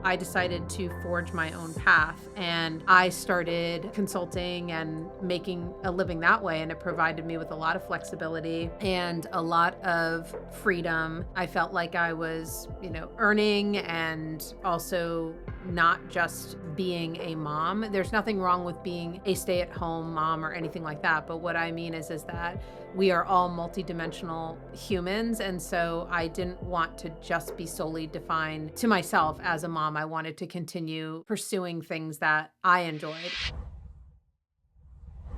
I decided to forge my own path and I started consulting and making a living that way. And it provided me with a lot of flexibility and a lot of freedom. I felt like I was, earning and also not just being a mom. There's nothing wrong with being a stay-at-home mom or anything like that. But what I mean is that we are all multidimensional humans. And so I didn't want to just be solely defined to myself as a mom. I wanted to continue pursuing things that I enjoyed.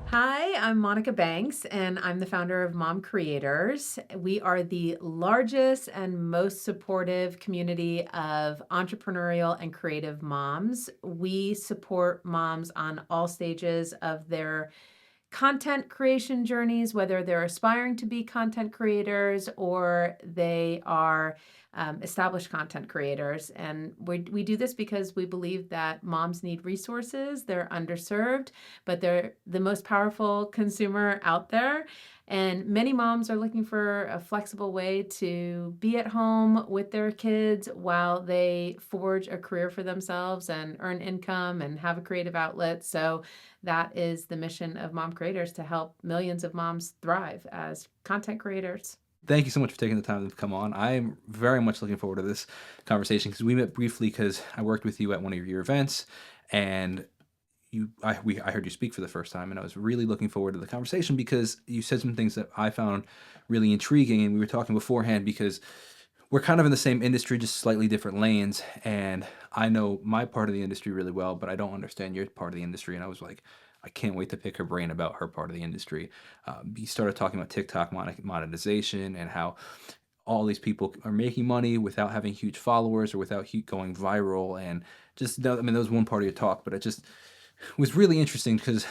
Hi, I'm Monica Banks, and I'm the founder of Mom Creators. We are the largest and most supportive community of entrepreneurial and creative moms. We support moms on all stages of their content creation journeys, whether they're aspiring to be content creators or they are established content creators. And we do this because we believe that moms need resources. They're underserved, but they're the most powerful consumer out there. And many moms are looking for a flexible way to be at home with their kids while they forge a career for themselves and earn income and have a creative outlet. So that is the mission of Mom Creators, to help millions of moms thrive as content creators. Thank you so much for taking the time to come on. I'm very much looking forward to this conversation because we met briefly because I worked with you at one of your events, and I heard you speak for the first time, and I was really looking forward to the conversation because you said some things that I found really intriguing, and we were talking beforehand because we're kind of in the same industry, just slightly different lanes, and I know my part of the industry really well, but I don't understand your part of the industry, and I was like, I can't wait to pick her brain about her part of the industry. You started talking about TikTok monetization and how all these people are making money without having huge followers or without going viral, and just I mean that was one part of your talk, but it just was really interesting because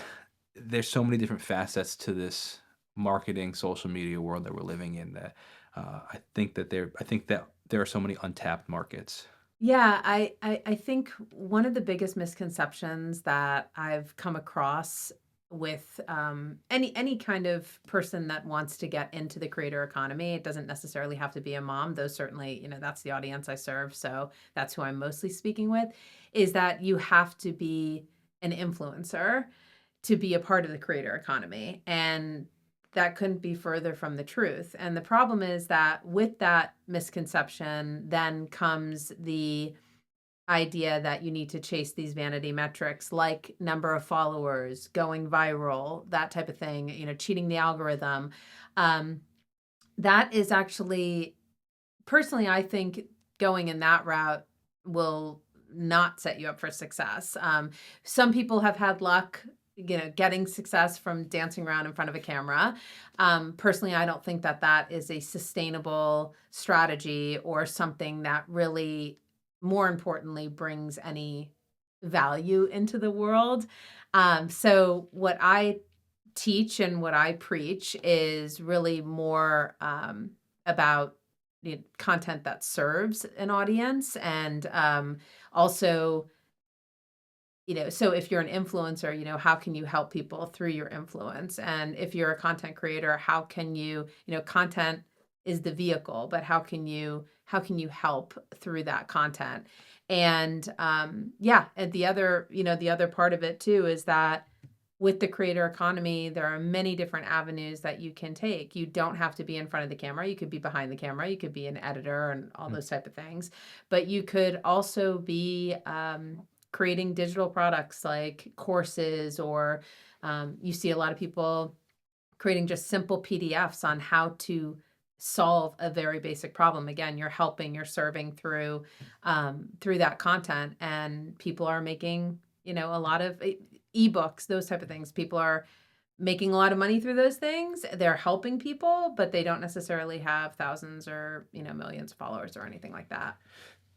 there's so many different facets to this marketing social media world that we're living in that I think that there are so many untapped markets. Yeah, I think one of the biggest misconceptions that I've come across with any kind of person that wants to get into the creator economy, it doesn't necessarily have to be a mom. Though certainly, that's the audience I serve, so that's who I'm mostly speaking with. Is that you have to be an influencer to be a part of the creator economy, and that couldn't be further from the truth. And the problem is that with that misconception, then comes the idea that you need to chase these vanity metrics like number of followers, going viral, that type of thing, cheating the algorithm. Um, that is actually, personally, I think going in that route will not set you up for success. Some people have had luck, getting success from dancing around in front of a camera. Personally, I don't think that that is a sustainable strategy or something that really, more importantly, brings any value into the world. So what I teach and what I preach is really more about content that serves an audience, and also, so if you're an influencer, how can you help people through your influence? And if you're a content creator, how can content is the vehicle, but how can you help through that content? And yeah, and the other part of it too is that with the creator economy, there are many different avenues that you can take. You don't have to be in front of the camera. You could be behind the camera. You could be an editor and all those type of things. But you could also be creating digital products like courses, or you see a lot of people creating just simple PDFs on how to solve a very basic problem. Again, you're serving through that content, and people are making, a lot of ebooks, those type of things. People are making a lot of money through those things. They're helping people, but they don't necessarily have thousands or, millions of followers or anything like that.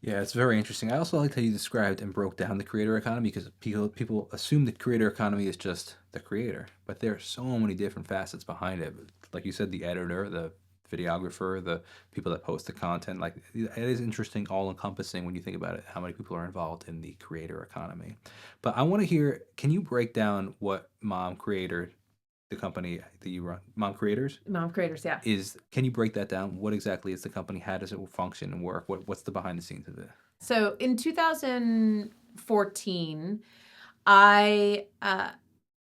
Yeah, it's very interesting. I also liked how you described and broke down the creator economy because people assume the creator economy is just the creator, but there are so many different facets behind it. Like you said, the editor, the videographer, the people that post the content. Like it is interesting, all encompassing when you think about it, how many people are involved in the creator economy. But I want to hear, can you break down what Mom Creator the company that you run, Mom Creators, Mom creators, yeah. is can you break that down? What exactly is the company? How does it function and work? What's the behind the scenes of it? So in 2014, I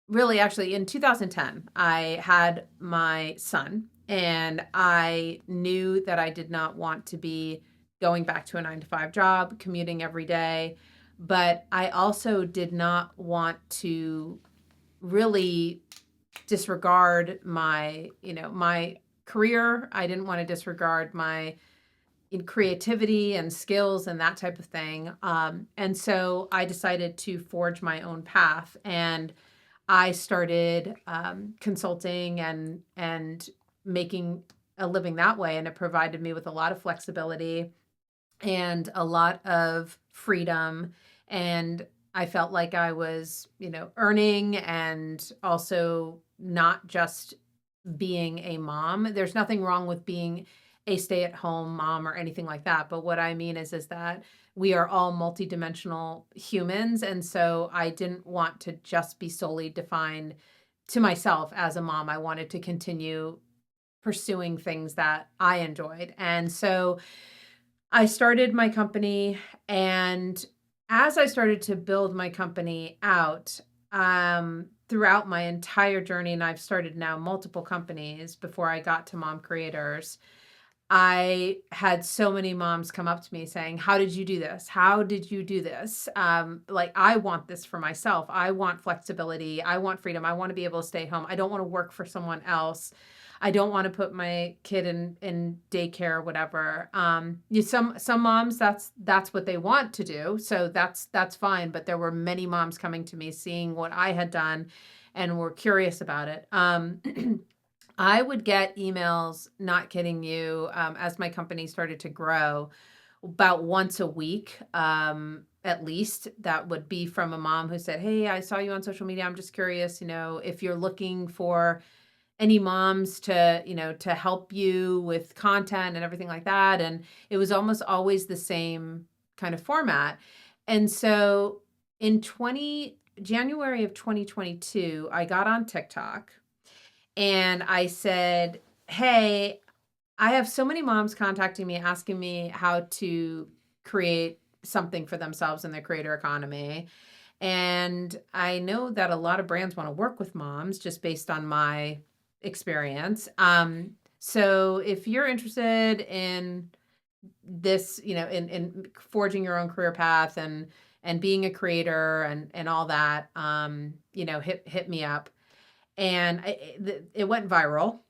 really actually in 2010, I had my son, and I knew that I did not want to be going back to a 9 to 5 job, commuting every day. But I also did not want to really disregard my, my career. I didn't want to disregard my in creativity and skills and that type of thing. And so I decided to forge my own path, and I started consulting and making a living that way, and it provided me with a lot of flexibility and a lot of freedom. And I felt like I was, earning and also not just being a mom. There's nothing wrong with being a stay-at-home mom or anything like that. But what I mean is that we are all multidimensional humans. And so I didn't want to just be solely defined to myself as a mom. I wanted to continue pursuing things that I enjoyed. And so I started my company, and as I started to build my company out, throughout my entire journey, and I've started now multiple companies before I got to Mom Creators, I had so many moms come up to me saying, "How did you do this? How did you do this? Like, I want this for myself. I want flexibility. I want freedom. I want to be able to stay home. I don't want to work for someone else. I don't want to put my kid in daycare or whatever." Some moms, that's what they want to do, so that's fine. But there were many moms coming to me, seeing what I had done, and were curious about it. I would get emails, not kidding you, as my company started to grow, about once a week, at least. That would be from a mom who said, "Hey, I saw you on social media. I'm just curious, if you're looking for any moms to help you with content and everything like that." And it was almost always the same kind of format. And so in 20 January of 2022, I got on TikTok, and I said, "Hey, I have so many moms contacting me asking me how to create something for themselves in the creator economy. And I know that a lot of brands want to work with moms just based on my experience. So if you're interested in this, in forging your own career path and being a creator and all that, hit me up." And it went viral,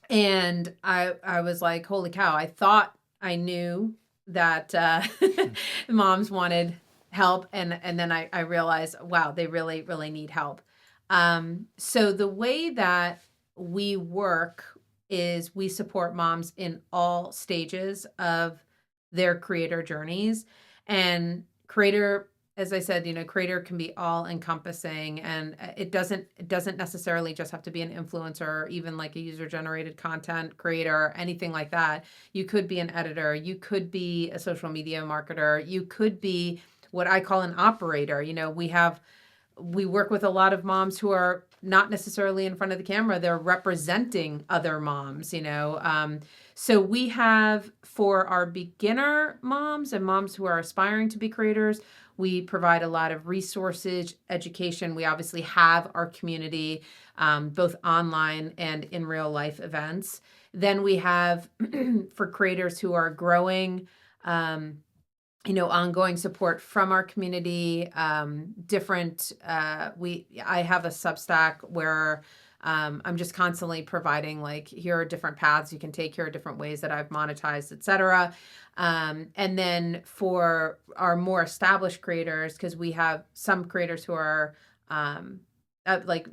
and I was like, "Holy cow!" I thought I knew that moms wanted help, and then I realized, wow, they really really need help. So the way that we work is we support moms in all stages of their creator journeys, and creator. As I said, creator can be all encompassing, and it doesn't necessarily just have to be an influencer or even like a user generated content creator, anything like that. You could be an editor, you could be a social media marketer, you could be what I call an operator. We work with a lot of moms who are not necessarily in front of the camera. They're representing other moms, so we have, for our beginner moms and moms who are aspiring to be creators, we provide a lot of resources, education. We obviously have our community, both online and in real life events. Then we have for creators who are growing, ongoing support from our community. Different, I have a Substack where I'm just constantly providing, like, here are different paths you can take, here are different ways that I've monetized, etc. And then for our more established creators, because we have some creators who are like,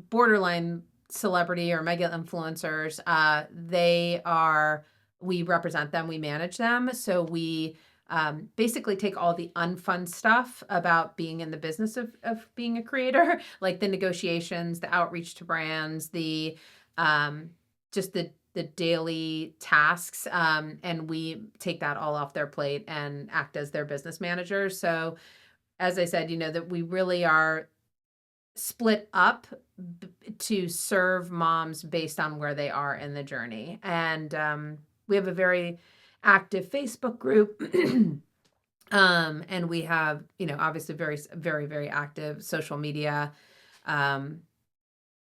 borderline celebrity or mega influencers, we represent them, we manage them. So we basically take all the unfun stuff about being in the business of being a creator, like the negotiations, the outreach to brands, just the daily tasks, and we take that all off their plate and act as their business managers. So as I said, that we really are split up to serve moms based on where they are in the journey. And we have a very active Facebook group. And we have, obviously very active um,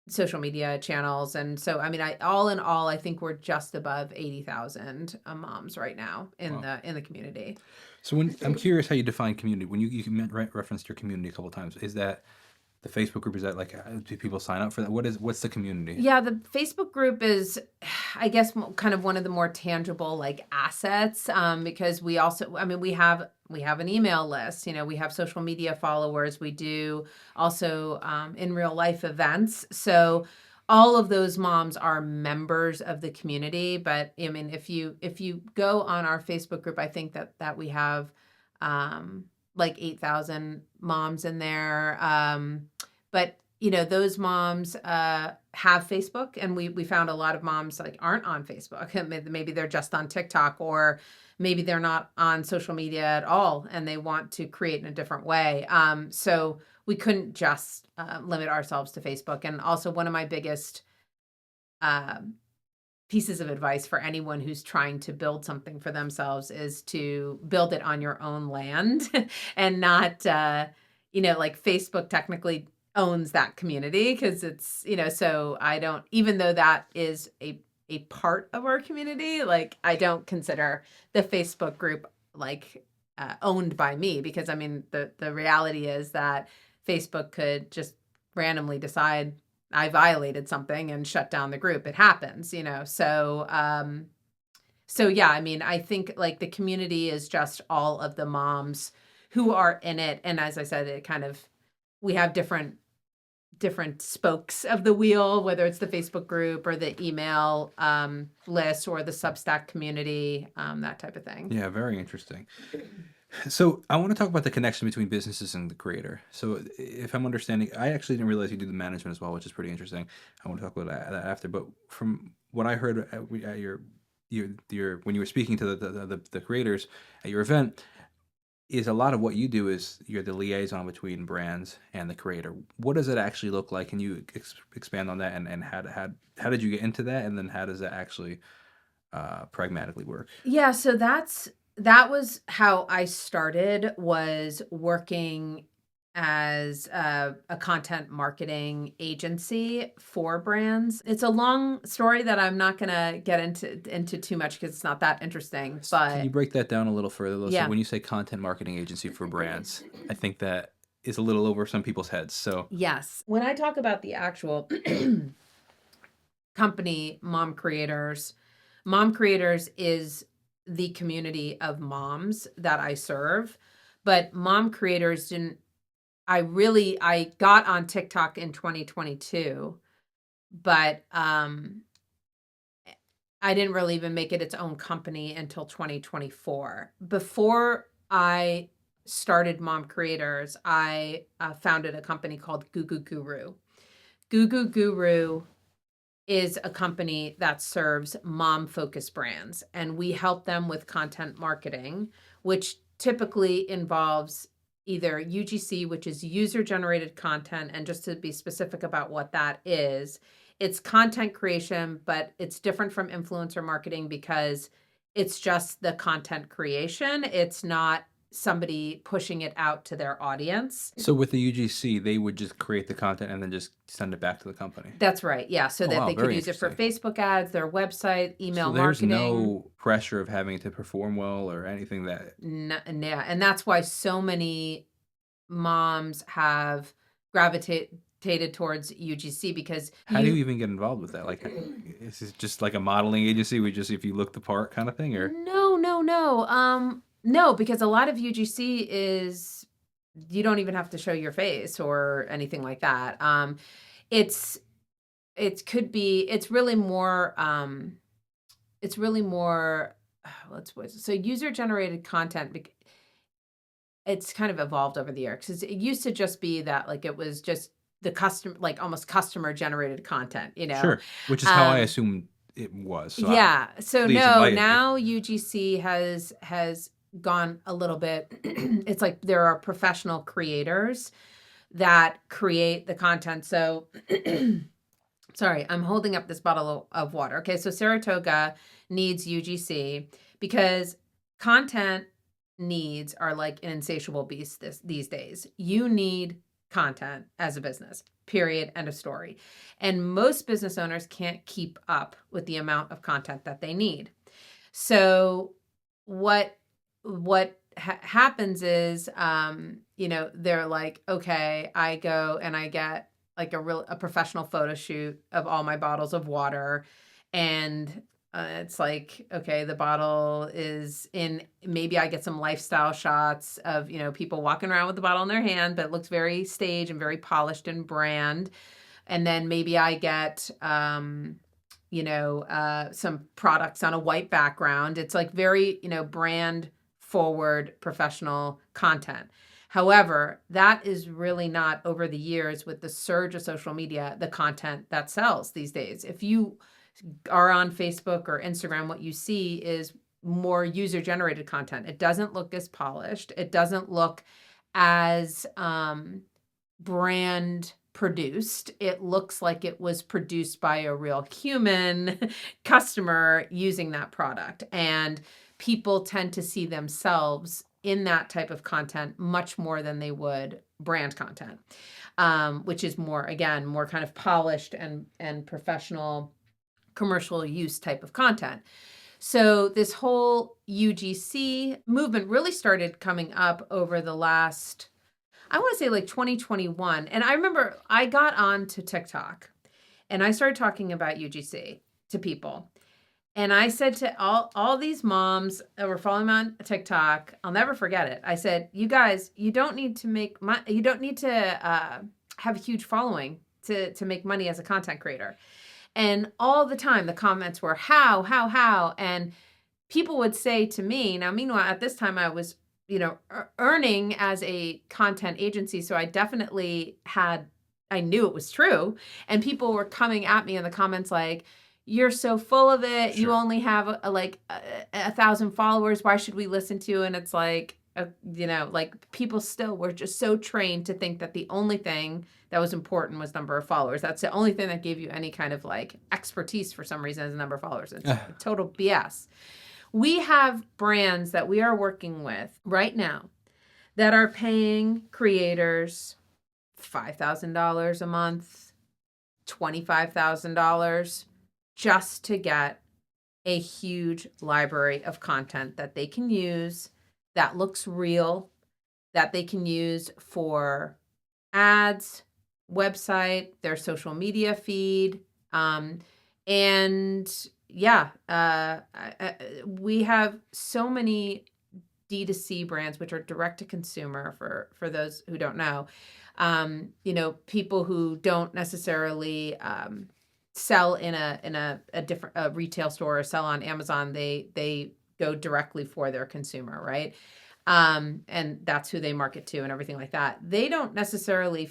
social media channels. And so, I mean, all in all, I think we're just above 80,000 moms right now in Wow. the community. So when I'm curious how you define community. When referenced your community a couple of times, is that the Facebook group? Is that like do people sign up for that? What's the community? Yeah, the Facebook group is, I guess, kind of one of the more tangible like assets, because we also, I mean, we have an email list. We have social media followers. We do also in real life events. So all of those moms are members of the community. But I mean, if you go on our Facebook group, I think that we have like 8,000 moms in there. But those moms have Facebook, and we found a lot of moms like aren't on Facebook. Maybe they're just on TikTok, or maybe they're not on social media at all, and they want to create in a different way. So we couldn't just limit ourselves to Facebook. And also, one of my biggest uh, pieces of advice for anyone who's trying to build something for themselves is to build it on your own land and not, like Facebook technically owns that community because it's, so I don't, even though that is a part of our community, like I don't consider the Facebook group like owned by me, because I mean, the reality is that Facebook could just randomly decide I violated something and shut down the group. It happens. So yeah, I mean, I think like the community is just all of the moms who are in it. And as I said, it kind of, we have different spokes of the wheel, whether it's the Facebook group or the email list or the Substack community, that type of thing. Yeah, very interesting. So I want to talk about the connection between businesses and the creator. So if I'm understanding, I actually didn't realize you do the management as well, which is pretty interesting. I want to talk about that after. But from what I heard at your when you were speaking to the creators at your event, is a lot of what you do is you're the liaison between brands and the creator. What does it actually look like? Can you expand on that, and how did you get into that, and then how does that actually pragmatically work? Yeah, so that was how I started, was working as a content marketing agency for brands. It's a long story that I'm not gonna get into too much because it's not that interesting. Can you But break that down a little further, though? So yeah, when you say content marketing agency for brands, I think that is a little over some people's heads. So yes. When I talk about the actual company, Mom Creators is the community of moms that I serve. But Mom Creators didn't, I got on TikTok in 2022, but I didn't really even make it its own company until 2024. Before I started Mom Creators, I founded a company called Goo Goo Guru. Goo Goo Guru is a company that serves mom focused brands, and we help them with content marketing, which typically involves either UGC, which is user generated content. And just to be specific about what that is, it's content creation, but it's different from influencer marketing because it's just the content creation. It's not somebody pushing it out to their audience. so with the UGC, they would just create the content and then just send it back to the company. That's right. Yeah. So Oh that wow, they could very use it for interesting. Facebook ads, their website, email So there's marketing. no pressure of having to perform well or anything that. Yeah. And that's why so many moms have gravitated towards UGC, because How do you even get involved with that? Like, is it just like a modeling agency? We just if you look the part kind of thing, or no, because a lot of UGC is, you don't even have to show your face or anything like that. It's it could be it's really more so user generated content. It's kind of evolved over the years, because it used to just be that like it was just the custom, like almost customer generated content. sure, which is how I Um, assumed it was. So yeah. So please no, enlighten me. now UGC has gone a little bit. It's like there are professional creators that create the content. So sorry, I'm holding up this bottle of water. Okay, so Saratoga needs UGC because content needs are like an insatiable beast these days. You need content as a business, period, end of story. And most business owners can't keep up with the amount of content that they need. So what happens is, they're like, okay, I go and I get like a professional photo shoot of all my bottles of water, and it's like, okay, the bottle is in. Maybe I get some lifestyle shots of people walking around with the bottle in their hand, but it looks very staged and very polished and brand. And then maybe I get some products on a white background. It's like very, brand forward professional content. However, that is really not, over the years with the surge of social media, the content that sells these days. If you are on Facebook or Instagram, what you see is more user generated content. It doesn't look as polished. It doesn't look as brand produced. It looks like it was produced by a real human customer using that product. And people tend to see themselves in that type of content much more than they would brand content, which is more, again, more kind of polished and professional commercial use type of content. So this whole UGC movement really started coming up over the last, I want to say, like 2021. And I remember I got on to TikTok and I started talking about UGC to people. And I said to all these moms that were following me on TikTok, I'll never forget it. I said, you guys, you don't need to have a huge following to make money as a content creator. And all the time the comments were how, and people would say to me, now meanwhile at this time I was earning as a content agency, so I definitely I knew it was true, and people were coming at me in the comments like, you're so full of it, you Sure. only have like 1,000 followers, why should we listen to you? And it's like, like people still were just so trained to think that the only thing that was important was number of followers. That's the only thing that gave you any kind of like expertise for some reason, is the number of followers. It's total BS. We have brands that we are working with right now that are paying creators $5,000 a month, $25,000 just to get a huge library of content that they can use, that looks real, that they can use for ads, website, their social media feed. And yeah, we have so many D2C brands, which are direct to consumer, for those who don't know. People who don't necessarily sell in a different retail store or sell on Amazon. They go directly for their consumer, right? And that's who they market to and everything like that. They don't necessarily,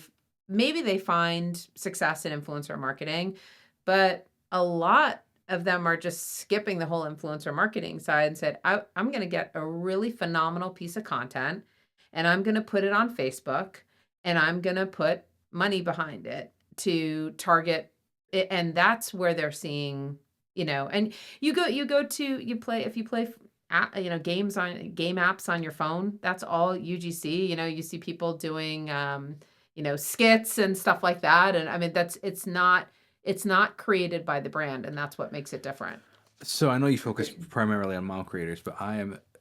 maybe they find success in influencer marketing, but a lot of them are just skipping the whole influencer marketing side and said, I'm going to get a really phenomenal piece of content and I'm going to put it on Facebook and I'm going to put money behind it to target it. And that's where they're seeing, and you play, if you play game apps on your phone, that's all UGC. You see people doing skits and stuff like that, and I mean it's not created by the brand, and that's what makes it different. So I know you focus primarily on mom creators, but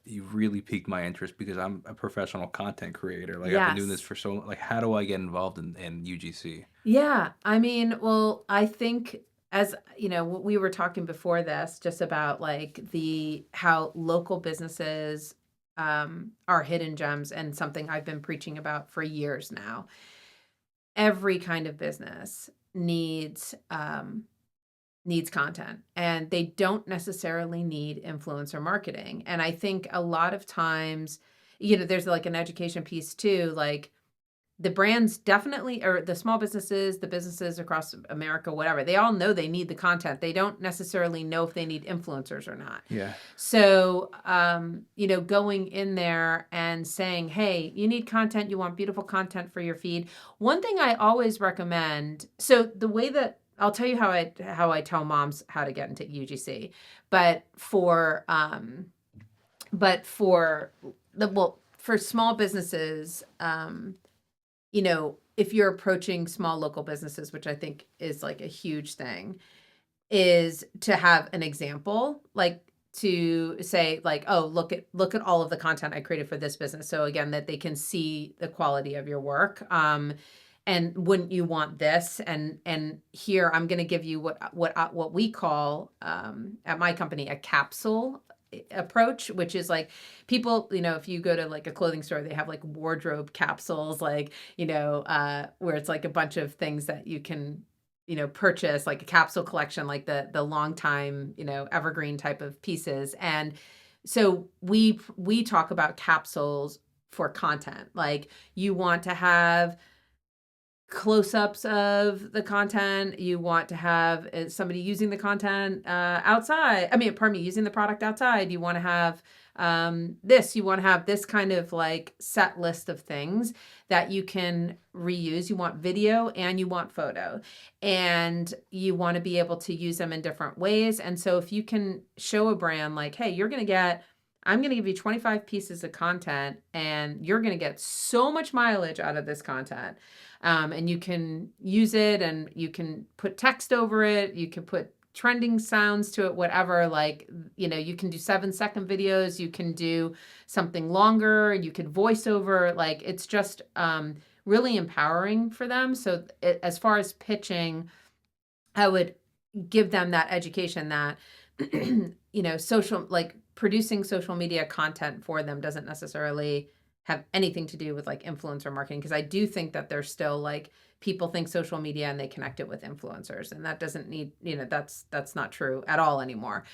you really piqued my interest because I'm a professional content creator. Like I've been doing this Yes. for so, like, how do I get involved in UGC? Yeah, I mean, well, I think, as we were talking before this just about like the how local businesses are hidden gems, and something I've been preaching about for years now. Every kind of business needs content, and they don't necessarily need influencer marketing. And I think a lot of times, there's like an education piece too, like the brands definitely, or the small businesses, the businesses across America, whatever, they all know they need the content. They don't necessarily know if they need influencers or not. Yeah. So, going in there and saying, hey, you need content, you want beautiful content for your feed. One thing I always recommend, so the way that I'll tell you how I tell moms how to get into UGC, but for for small businesses, if you're approaching small local businesses, which I think is like a huge thing, is to have an example, like to say like, oh, look at all of the content I created for this business. So again, that they can see the quality of your work. And wouldn't you want this? And here I'm going to give you what we call at my company a capsule approach, which is like people, if you go to like a clothing store, they have like wardrobe capsules, like, where it's like a bunch of things that you can purchase, like a capsule collection, like the long time, evergreen type of pieces. And so we talk about capsules for content. Like you want to have close-ups of the content, you want to have somebody using the content outside, using the product outside, you want to have you want to have this kind of like set list of things that you can reuse. You want video and you want photo, and you want to be able to use them in different ways. And so if you can show a brand like, hey, I'm going to give you 25 pieces of content and you're going to get so much mileage out of this content. And you can use it and you can put text over it. You can put trending sounds to it, whatever, like, you can do 7-second videos. You can do something longer. You can voice over, like, it's just really empowering for them. So as far as pitching, I would give them that education that, like producing social media content for them doesn't necessarily have anything to do with like influencer marketing. Cause I do think that there's still like people think social media and they connect it with influencers, and that doesn't need, that's not true at all anymore.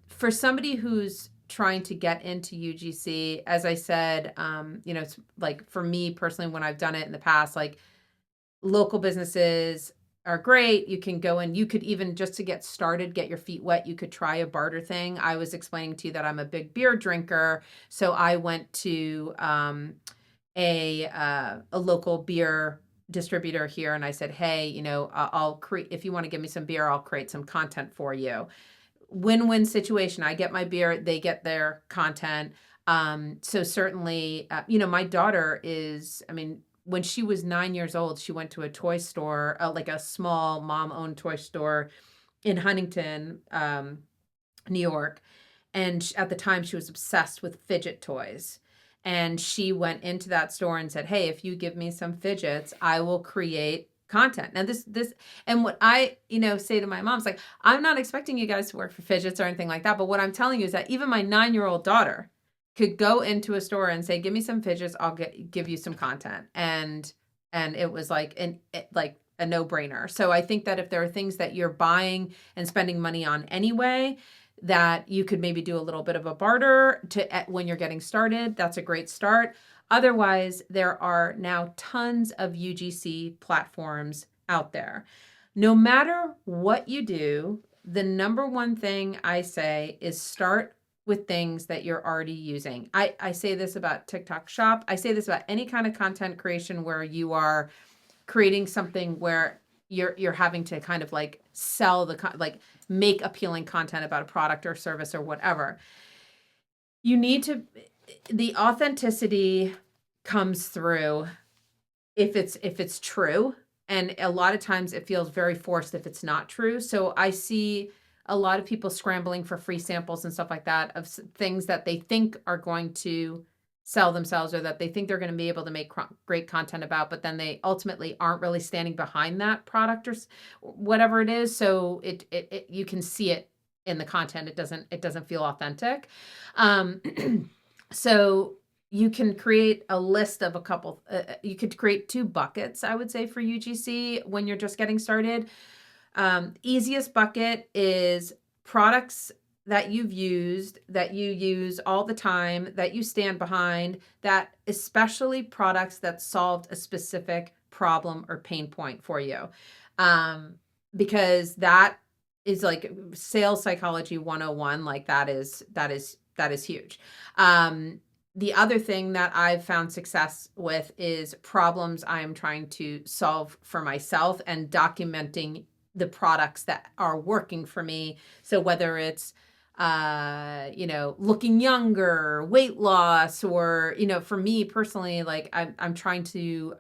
For somebody who's trying to get into UGC, as I said, it's like for me personally, when I've done it in the past, like local businesses are great. You can go and you could even just to get started, get your feet wet, you could try a barter thing. I was explaining to you that I'm a big beer drinker. So I went to a local beer distributor here and I said, hey, I'll create, if you want to give me some beer, I'll create some content for you. Win-win situation. I get my beer, they get their content. So certainly, my daughter is, when she was 9 years old, she went to a toy store, like a small mom-owned toy store in Huntington, New York. And at the time, she was obsessed with fidget toys. And she went into that store and said, hey, if you give me some fidgets, I will create content. Now and what I, say to my mom is like, I'm not expecting you guys to work for fidgets or anything like that. But what I'm telling you is that even my 9-year-old daughter could go into a store and say, give me some fidgets, I'll give you some content. And it was like a no-brainer. So I think that if there are things that you're buying and spending money on anyway, that you could maybe do a little bit of a barter when you're getting started, that's a great start. Otherwise, there are now tons of UGC platforms out there. No matter what you do, the number one thing I say is start with things that you're already using. I say this about TikTok Shop. I say this about any kind of content creation where you are creating something where you're having to kind of like sell make appealing content about a product or service or whatever. The authenticity comes through if it's true. And a lot of times it feels very forced if it's not true. So I see a lot of people scrambling for free samples and stuff like that of things that they think are going to sell themselves or that they think they're going to be able to make great content about, but then they ultimately aren't really standing behind that product or whatever it is. So it you can see it in the content. It doesn't feel authentic. So you can create a list of a couple, you could create 2 buckets, I would say, for UGC when you're just getting started. Easiest bucket is products that you've used, that you use all the time, that you stand behind, that especially products that solved a specific problem or pain point for you. Um, because that is like sales psychology 101, like that is huge. The other thing that I've found success with is problems I'm trying to solve for myself and documenting the products that are working for me. So whether it's looking younger, weight loss, or, for me personally, like I'm trying to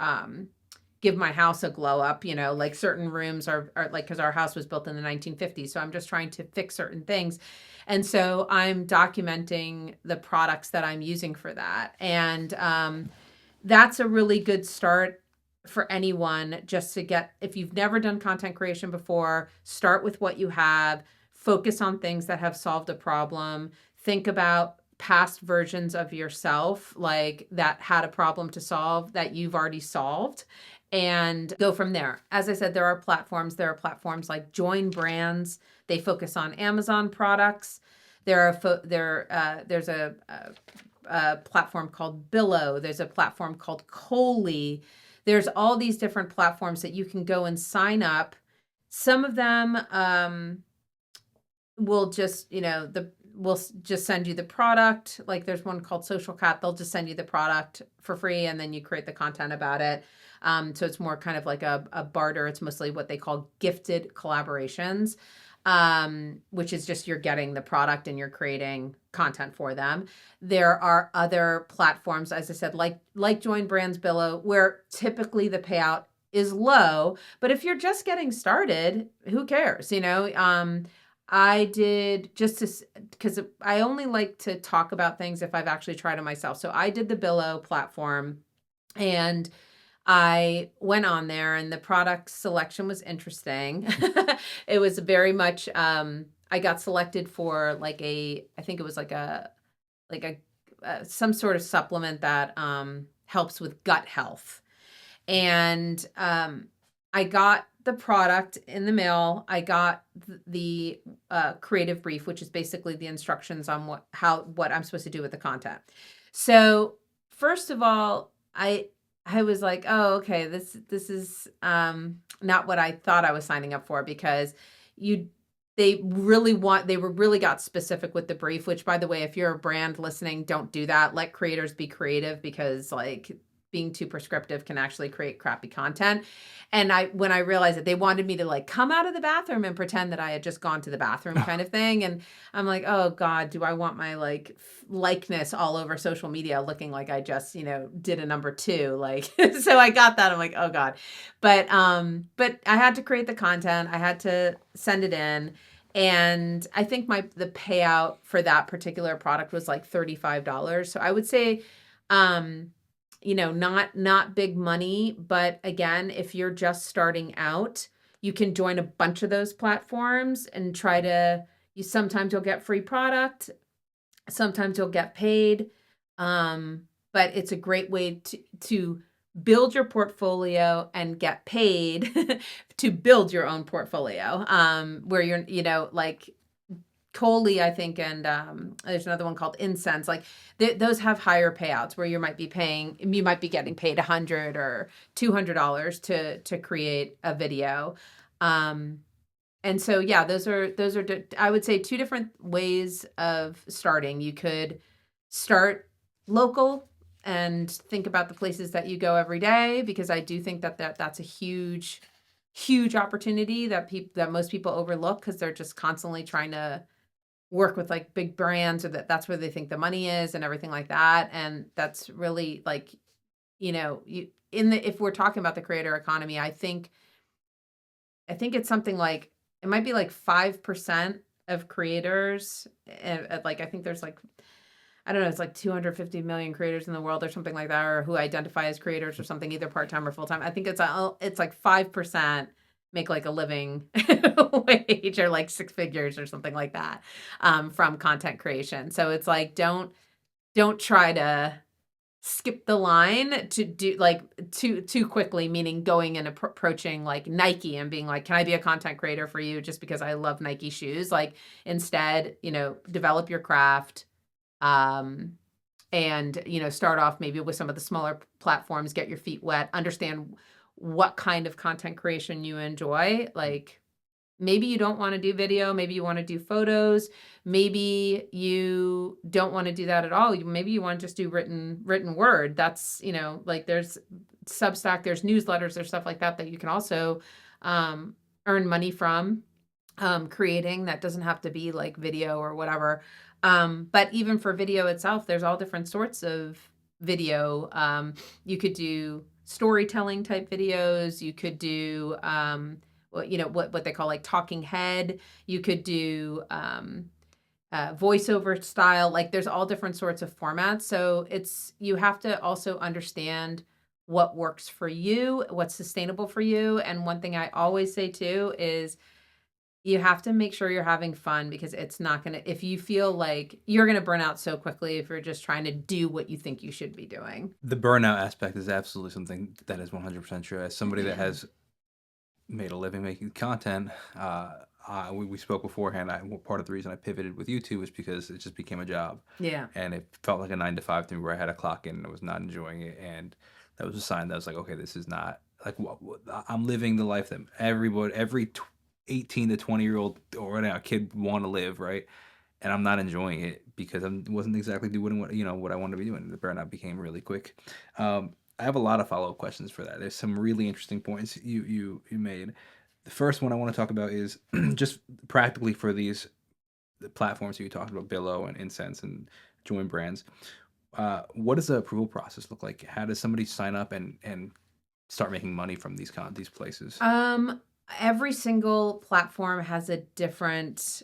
give my house a glow up, like certain rooms are like, because our house was built in the 1950s. So I'm just trying to fix certain things. And so I'm documenting the products that I'm using for that. And that's a really good start for anyone, just to get, if you've never done content creation before, start with what you have, focus on things that have solved a problem, think about past versions of yourself like that had a problem to solve that you've already solved, and go from there. As I said, there are platforms like Join Brands. They focus on Amazon products. There's a platform called Billow. There's a platform called Coley. There's all these different platforms that you can go and sign up. Some of them will just, will just send you the product. Like there's one called Social Cat. They'll just send you the product for free, and then you create the content about it. So it's more kind of like a barter. It's mostly what they call gifted collaborations, which is just you're getting the product and you're creating content for them. There are other platforms, as I said, like Join Brands, Billow, where typically the payout is low. But if you're just getting started, who cares? I did just to, because I only like to talk about things if I've actually tried it myself. So I did the Billow platform, and I went on there, and the product selection was interesting. It was very much, I got selected for I think it was like some sort of supplement that helps with gut health. And I got the product in the mail. I got the creative brief, which is basically the instructions on what I'm supposed to do with the content. So first of all, I was like, oh, okay, this is not what I thought I was signing up for, because you they were really got specific with the brief, which, by the way, if you're a brand listening, don't do that. Let creators be creative, because like being too prescriptive can actually create crappy content. And when I realized that they wanted me to like come out of the bathroom and pretend that I had just gone to the bathroom kind of thing. And I'm like, oh God, do I want my likeness all over social media looking like I just, did a number two? Like, so I got that. I'm like, oh God. But I had to create the content. I had to send it in. And I think the payout for that particular product was like $35. So I would say, not big money, but again, if you're just starting out, you can join a bunch of those platforms and sometimes you'll get free product, sometimes you'll get paid. But it's a great way to build your portfolio and get paid to build your own portfolio. Where you're, like Coley, I think, and there's another one called Incense. Like those have higher payouts, where you might be getting paid $100 or $200 to create a video. And so, yeah, those are I would say two different ways of starting. You could start local and think about the places that you go every day, because I do think that's a huge opportunity that most people overlook, because they're just constantly trying to work with like big brands, or that's where they think the money is and everything like that. And that's really like, if we're talking about the creator economy, I think it's something like, it might be like 5% of creators. I think there's like, I don't know, it's like 250 million creators in the world or something like that, or who identify as creators or something, either part-time or full-time. I think it's like 5% make like a living wage, or like six figures or something like that, from content creation. So it's like, don't try to skip the line to do like too quickly, meaning going and approaching like Nike and being like, can I be a content creator for you just because I love Nike shoes? Like instead, develop your craft, um, and start off maybe with some of the smaller platforms, get your feet wet, understand what kind of content creation you enjoy. Like maybe you don't want to do video, maybe you want to do photos, maybe you don't want to do that at all. Maybe you want to just do written word. That's, like there's Substack, there's newsletters, there's stuff like that that you can also um, earn money from creating. That doesn't have to be like video or whatever. But even for video itself, there's all different sorts of video. You could do storytelling type videos. You could do what they call like talking head. You could do voiceover style. Like there's all different sorts of formats. So you have to also understand what works for you, what's sustainable for you. And one thing I always say too is you have to make sure you're having fun, because it's not going to, if you feel like you're going to burn out so quickly if you're just trying to do what you think you should be doing. The burnout aspect is absolutely something that is 100% true. As somebody that has made a living making content, we spoke beforehand. Part of the reason I pivoted with YouTube was because it just became a job. Yeah. And it felt like a 9 to 5 to me, where I had a clock in and I was not enjoying it. And that was a sign that I was like, okay, this is not like I'm living the life that every 18 to 20-year-old or whatever kid want to live, right? And I'm not enjoying it because I wasn't exactly doing what I wanted to be doing. The burnout became really quick. I have a lot of follow-up questions for that. There's some really interesting points you made. The first one I want to talk about is just practically for the platforms that you talked about, Billow and Incense and Join Brands. What does the approval process look like? How does somebody sign up and start making money from these places? Every single platform has a different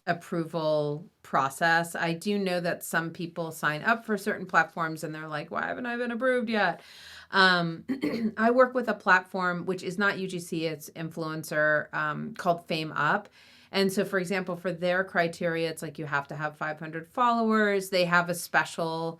approval process. I do know that some people sign up for certain platforms and they're like, why haven't I been approved yet? I work with a platform which is not UGC, it's influencer, called Fame Up. And so, for example, for their criteria, it's like you have to have 500 followers. They have a special,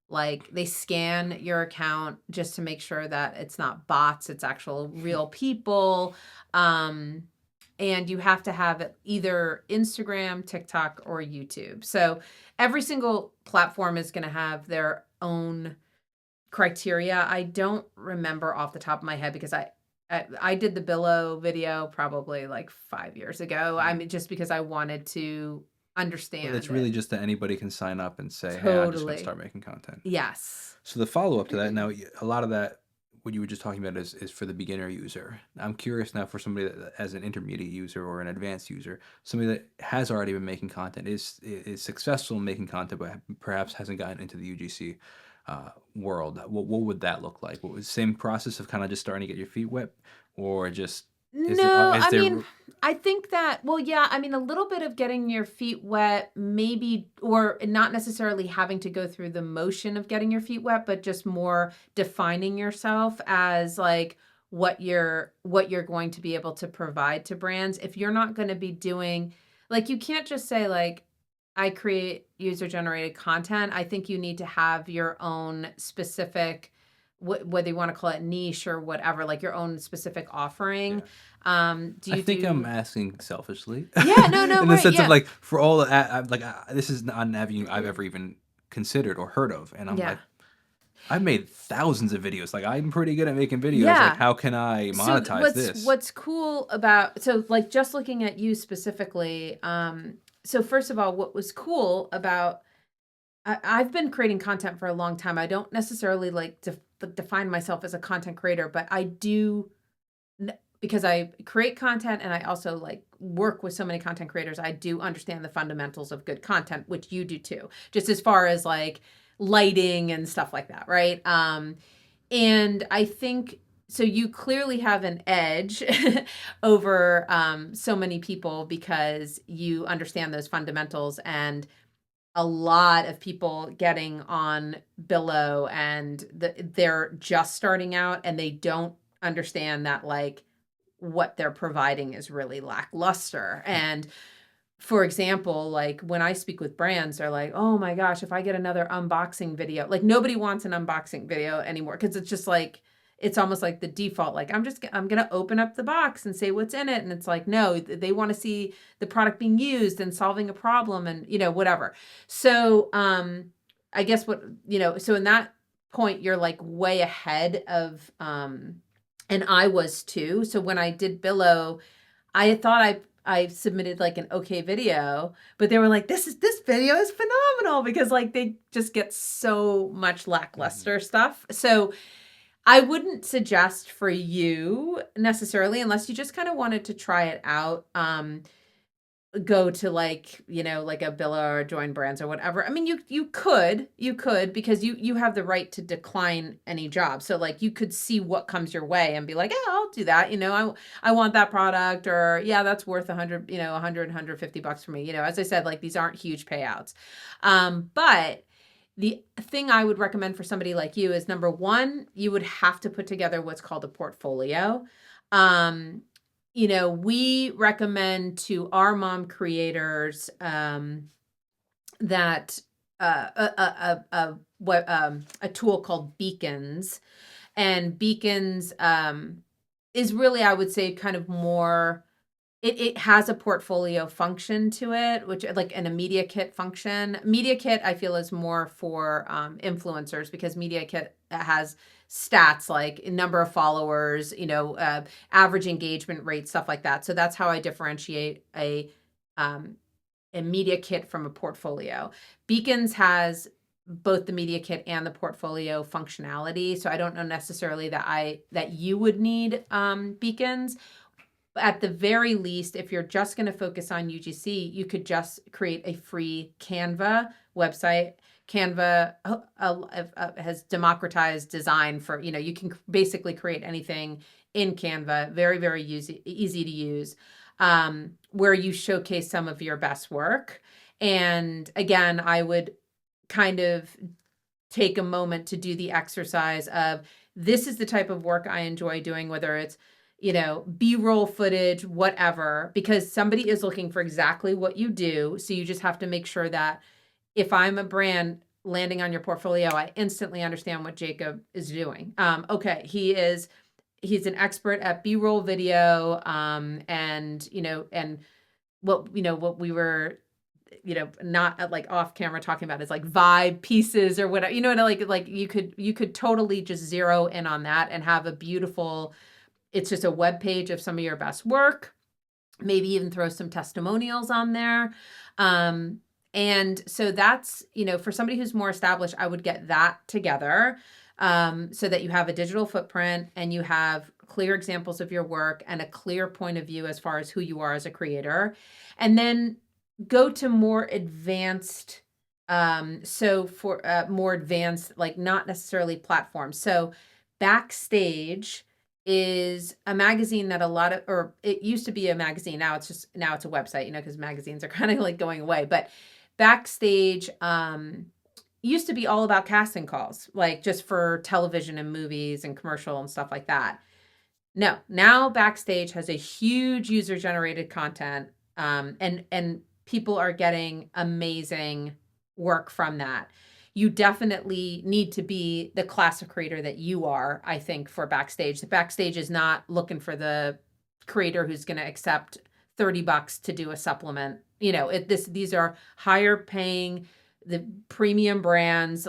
like, they scan your account just to make sure that it's not bots, it's actual real people. And you have to have either Instagram, TikTok, or YouTube. So every single platform is going to have their own criteria. I don't remember off the top of my head because I did the Billow video probably like 5 years ago. I mean, just because I wanted to But understand it's it. really just that anybody can sign up and say, hey, I just want to Totally. start making content. Yes. So the follow-up to that, now a lot of that, what you were just talking about is for the beginner user. I'm curious now for somebody that as an intermediate user or an advanced user, somebody that has already been making content, is successful in making content, but perhaps hasn't gotten into the UGC world. What would that look like? What was the same process of kind of just starting to get your feet wet, or just No, is I there? mean, I think that, well, yeah, I mean, a little bit of getting your feet wet, maybe, or not necessarily having to go through the motion of getting your feet wet, but just more defining yourself as like what you're going to be able to provide to brands. If you're not going to be doing, like, you can't just say like, I create user generated content. I think you need to have your own specific, whether you want to call it niche or whatever, like your own specific offering. Yeah. Do I you think I'm do? asking selfishly, Yeah, no, no, in the right, sense of yeah, like for all like this is not an avenue I've ever even considered or heard of, and I'm yeah, like, I've made thousands of videos. Like I'm pretty good at making videos. Like yeah. how can I So monetize what's this? what's cool about, so like just looking at you specifically, so first of all, what was cool about, I've been creating content for a long time. I don't necessarily like to define myself as a content creator, but I do, because I create content and I also like work with so many content creators. I do understand the fundamentals of good content, which you do too, just as far as like lighting and stuff like that, right? And I think so. You clearly have an edge over so many people because you understand those fundamentals, and a lot of people getting on Billow and they're just starting out and they don't understand that like what they're providing is really lackluster. And for example, like when I speak with brands, they're like, oh my gosh, if I get another unboxing video, like nobody wants an unboxing video anymore because it's just like, it's almost like the default. Like I'm going to open up the box and say what's in it. And it's like, no, they want to see the product being used and solving a problem and, whatever. So, I guess so in that point, you're like way ahead of, and I was too. So when I did Billow, I thought I submitted like an okay video, but they were like, this video is phenomenal because like they just get so much lackluster stuff. So I wouldn't suggest for you necessarily unless you just kind of wanted to try it out. Go to like, like a Billa or Join Brands or whatever. I mean, you could because you have the right to decline any job. So like you could see what comes your way and be like, yeah, I'll do that. I want that product, or yeah, that's worth 100, 150 bucks for me. As I said, like these aren't huge payouts. But the thing I would recommend for somebody like you is, number one, you would have to put together what's called a portfolio. Um, we recommend to our mom creators that a tool called Beacons, and Beacons is really, I would say, kind of more. It has a portfolio function to it, which like an, a media kit function. Media kit, I feel, is more for influencers because media kit has stats like number of followers, average engagement rate, stuff like that. So that's how I differentiate um, a media kit from a portfolio. Beacons has both the media kit and the portfolio functionality. So I don't know necessarily that you would need Beacons. At the very least, if you're just going to focus on UGC, you could just create a free Canva website. Canva has democratized design for, you can basically create anything in Canva, very, very easy to use, where you showcase some of your best work. And again, I would kind of take a moment to do the exercise of, this is the type of work I enjoy doing, whether it's B-roll footage, whatever, because somebody is looking for exactly what you do. So you just have to make sure that if I'm a brand landing on your portfolio, I instantly understand what Jacob is doing. Okay, he's an expert at B-roll video, and what we were not at like off camera talking about is like vibe pieces or whatever, like you could totally just zero in on that and have a beautiful, it's just a web page of some of your best work, maybe even throw some testimonials on there. And so that's, for somebody who's more established, I would get that together, so that you have a digital footprint and you have clear examples of your work and a clear point of view as far as who you are as a creator. And then go to more advanced, so for more advanced, like not necessarily platforms. So Backstage is a magazine that or it used to be a magazine. Now it's a website, because magazines are kind of like going away. But Backstage used to be all about casting calls, like just for television and movies and commercial and stuff like that. No, now Backstage has a huge user generated content, and people are getting amazing work from that. You definitely need to be the class of creator that you are, I think, for Backstage. The Backstage is not looking for the creator who's going to accept $30 to do a supplement. These are higher paying, the premium brands,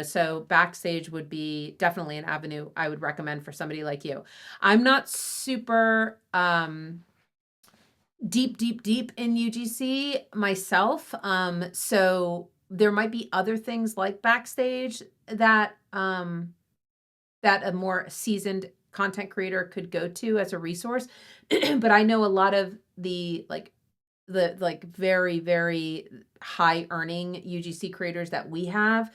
so Backstage would be definitely an avenue I would recommend for somebody like you. I'm not super deep in UGC myself. So there might be other things like Backstage that that a more seasoned content creator could go to as a resource. But I know a lot of the very, very high earning UGC creators that we have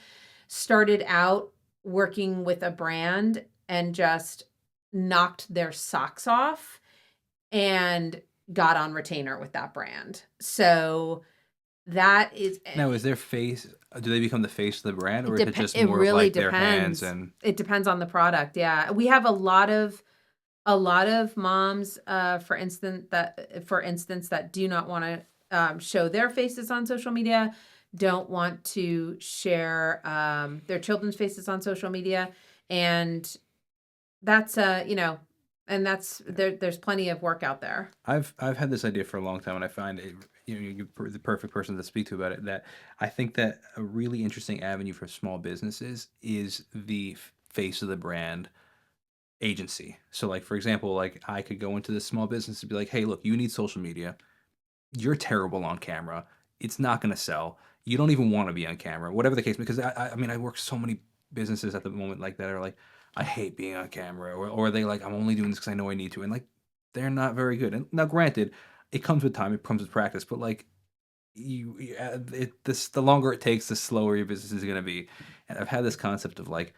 started out working with a brand and just knocked their socks off and got on retainer with that brand. So that is, Now, is their face? Do they become the face of the brand, or is it just it more of really like their hands depends. and? It depends on the product. Yeah. We have a lot of moms, for instance, that do not want to show their faces on social media, don't want to share their children's faces on social media, and that's and that's there's plenty of work out there. I've had this idea for a long time, and I find it, you're the perfect person to speak to about it. That I think that a really interesting avenue for small businesses is the face of the brand agency. So, like for example, like I could go into this small business and be like, "Hey, look, you need social media. You're terrible on camera. It's not going to sell. You don't even want to be on camera, whatever the case." Because I mean, I work so many businesses at the moment like that are like, I hate being on camera, or they like, I'm only doing this because I know I need to, and like, they're not very good. And now, granted, it comes with time, it comes with practice, but like the longer it takes, the slower your business is going to be. And I've had this concept of like,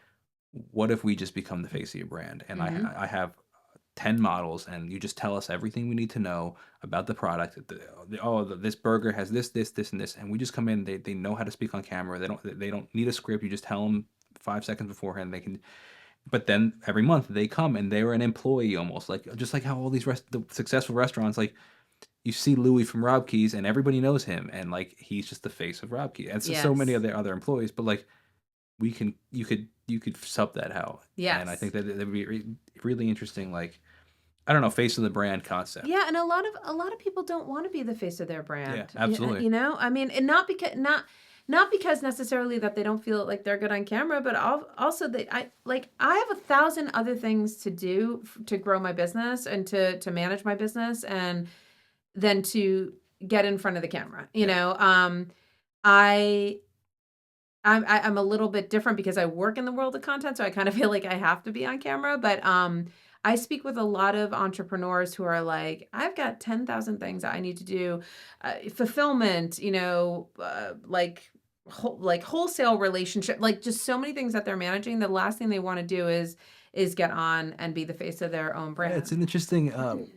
what if we just become the face of your brand? And Hmm. I have 10 models, and you just tell us everything we need to know about the product. This burger has this, and this, and we just come in. They know how to speak on camera. They don't need a script. You just tell them 5 seconds beforehand. They can. But then every month they come and they're an employee almost, like just like how all these the successful restaurants, like you see Louis from Rob Keys and everybody knows him, and like he's just the face of Rob Keys, and so many Yes. other employees. But like you could sub that out, and I think Yes. that that would be really interesting. Like, I don't know, face of the brand concept. Yeah, and a lot of people don't want to be the face of their Yeah, brand. absolutely. I mean, and not because necessarily that they don't feel like they're good on camera, but also I have 1,000 other things to do to grow my business and to manage my business and than to get in front of the camera. Yeah. I I'm a little bit different because I work in the world of content, so I kind of feel like I have to be on camera. But I speak with a lot of entrepreneurs who are like, I've got 10,000 things that I need to do, fulfillment, like wholesale relationship, like just so many things that they're managing. The last thing they want to do is get on and be the face of their own Yeah, it's brand. an interesting,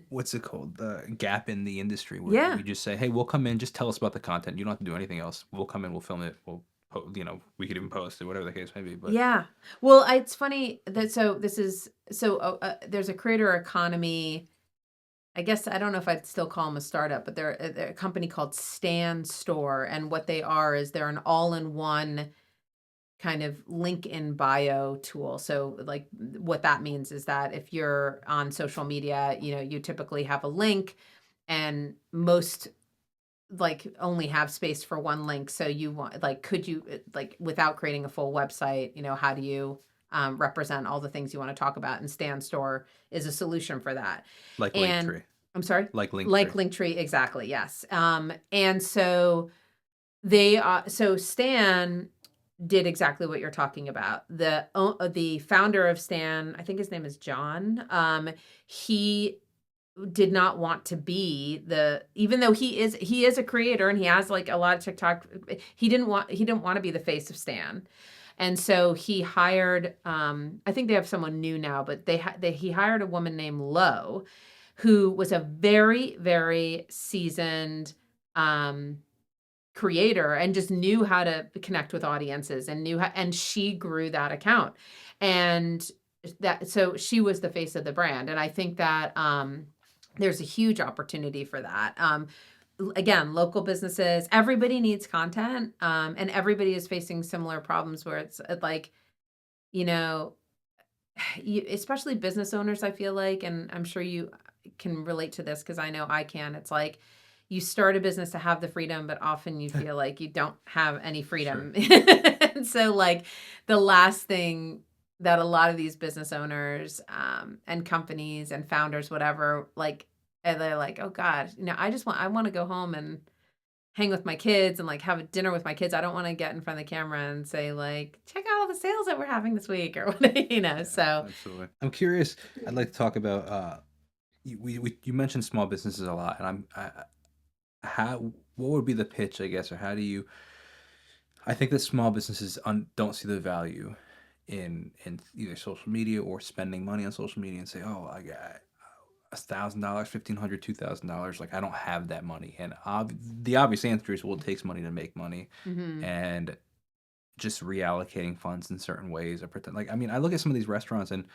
what's it called? The gap in the industry where Yeah. we just say, "Hey, we'll come in, just tell us about the content. You don't have to do anything else. We'll come in, we'll film it, we could even post it, whatever the case may be." But Yeah. Well, it's funny that there's a creator economy. I guess I don't know if I'd still call them a startup, but they're a company called Stan Store, and what they are is they're an all-in-one kind of link in bio tool. So, like, what that means is that if you're on social media, you typically have a link, and most like only have space for one link. So you want like could you like without creating a full website, how do you represent all the things you want to talk about? And Stan Store is a solution for that. like And Linktree, I'm sorry, like like Linktree, Linktree, exactly, yes. And so so Stan did exactly what you're talking about. The founder of Stan, I think his name is John. He did not want to be the even though he is a creator and he has like a lot of TikTok, he didn't want to be the face of Stan. And so he hired I think they have someone new now, but he hired a woman named Lo, who was a very, very seasoned um creator and just knew how to connect with audiences and and she grew that account. And so she was the face of the brand. And I think that there's a huge opportunity for that. Again, local businesses, everybody needs content, and everybody is facing similar problems where it's like, you know, especially business owners, I feel like, and I'm sure you can relate to this because I know I can. It's like you start a business to have the freedom, but often you feel like you don't have any sure. freedom. And so, like, the last thing that a lot of these business owners and companies and founders, whatever, like, and they're like, oh God, I want to go home and hang with my kids and like have a dinner with my kids. I don't want to get in front of the camera and say like, check out all the sales that we're having this week or what, Yeah, So absolutely. I'm curious. I'd like to talk about, you mentioned small businesses a lot, and how what would be the pitch, I guess, or how do you? I think that small businesses don't see the value in either social media or spending money on social media, and say, "Oh, I got $1,000, 1,500, $2,000. Like, I don't have that money." And the obvious answer is, well, it takes money to make money, Mhm. and just reallocating funds in certain ways, or pretend like, I mean, I look at some of these restaurants, and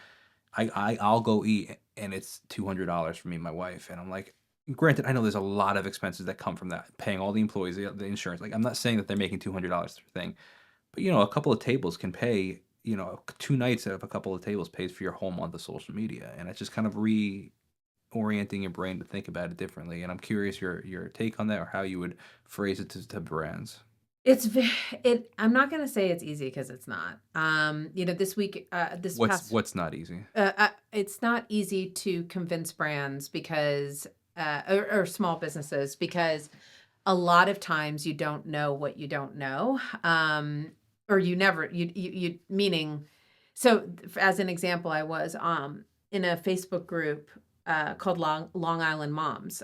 I'll go eat, and it's $200 for me and my wife, and I'm like, Granted, I know there's a lot of expenses that come from that, paying all the employees, the insurance. Like, I'm not saying that they're making $200 per thing, but a couple of tables can pay. 2 nights of a couple of tables pays for your whole month of social media, and it's just kind of reorienting your brain to think about it differently. And I'm curious your take on that, or how you would phrase it to brands. It's ve it I'm not gonna say it's easy because it's not. This week, this past What's not easy? it's not easy to convince brands because, or small businesses, because a lot of times you don't know what you don't know, or you never you meaning so as an example, I was in a Facebook group called Long Island Moms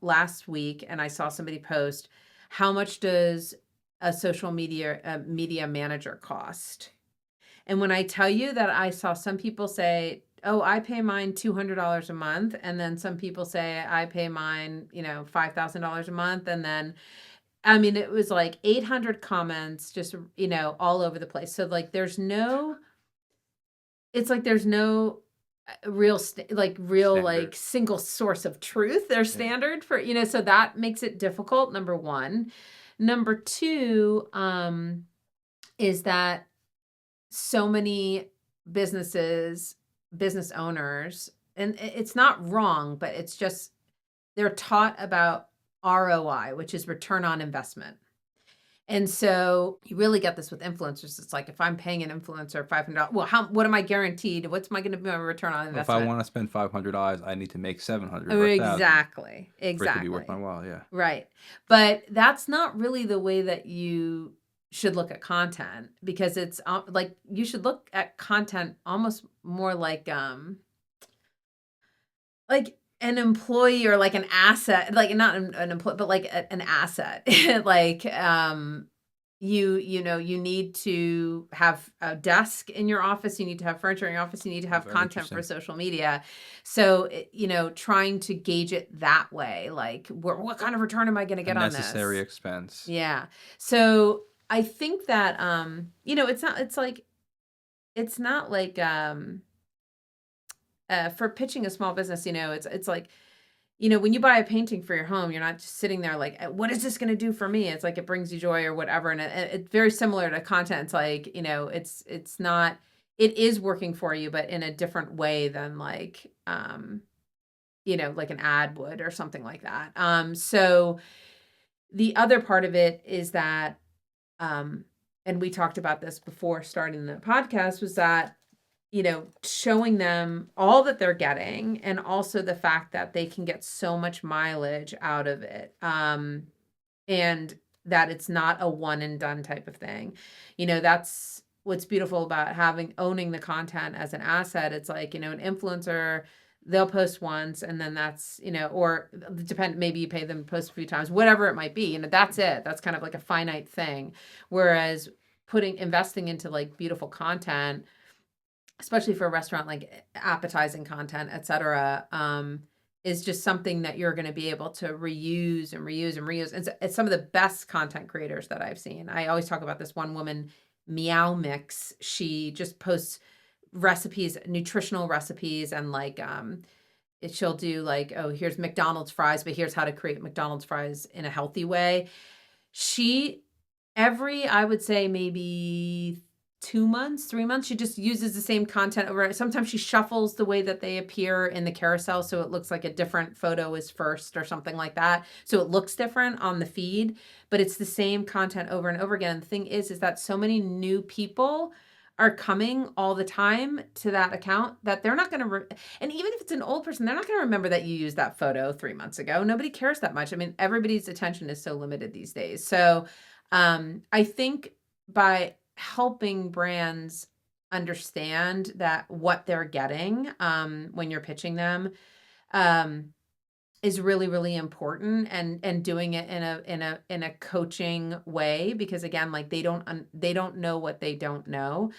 last week, and I saw somebody post, how much does a social media manager cost? And when I tell you that, I saw some people say, "Oh, I pay mine $200 a month," and then some people say, "I pay mine, $5,000 a month," and then, I mean, it was like 800 comments, just, all over the place. So, like, there's no real, Standard. like, single source of truth or Yeah. standard for, so that makes it difficult, number one. Number two, is that so many businesses, business owners, and it's not wrong, but it's just they're taught about ROI, which is return on investment. And so you really get this with influencers. It's like, if I'm paying an influencer $500, well, what am I guaranteed? What's my going to be my return on Well, if I investment? want to spend $500, I need to make 700 Oh, or 1,000 exactly. for it to be worth my Exactly. while. Yeah. Right. But that's not really the way that you should look at content, because it's like you should look at content almost more like an employee, or like an asset, like not an employee, but like an asset. Like, you need to have a desk in your office, you need to have furniture in your office, you need to have Very content for interesting. social media. So, trying to gauge it that way, like, what kind of return am I going to A get on necessary this? expense. Yeah. So I think that, it's not like, for pitching a small business, it's like, when you buy a painting for your home, you're not just sitting there like, what is this going to do for me? It's like, it brings you joy or whatever. And it's very similar to content. It's like, it's not, it is working for you, but in a different way than like, like an ad would or something like that. So the other part of it is that, um, and we talked about this before starting the podcast, was that, showing them all that they're getting, and also the fact that they can get so much mileage out of it. And that it's not a one and done type of thing. That's what's beautiful about owning the content as an asset. It's like, an influencer, they'll post once, and then that's, or maybe you pay them to post a few times, whatever it might be, that's it. That's kind of like a finite thing. Whereas investing into like beautiful content, especially for a restaurant, like appetizing content, etc., is just something that you're going to be able to reuse and reuse and reuse. It's some of the best content creators that I've seen. I always talk about this one woman, Meow Mix. She just posts recipes, nutritional recipes, and like, she'll do like, oh, here's McDonald's fries, but here's how to create McDonald's fries in a healthy way. She I would say maybe 2 months, 3 months, she just uses the same content over. Sometimes she shuffles the way that they appear in the carousel, so it looks like a different photo is first or something like that. So it looks different on the feed, but it's the same content over and over again. The thing is that so many new people are coming all the time to that account that they're not gonna and even if it's an old person, they're not gonna remember that you used that photo 3 months ago. Nobody cares that much. I mean, everybody's attention is so limited these days. So, I think by helping brands understand that what they're getting, when you're pitching them, um, is really, really important, and doing it in a coaching way, because again, like, they don't know what they don't know.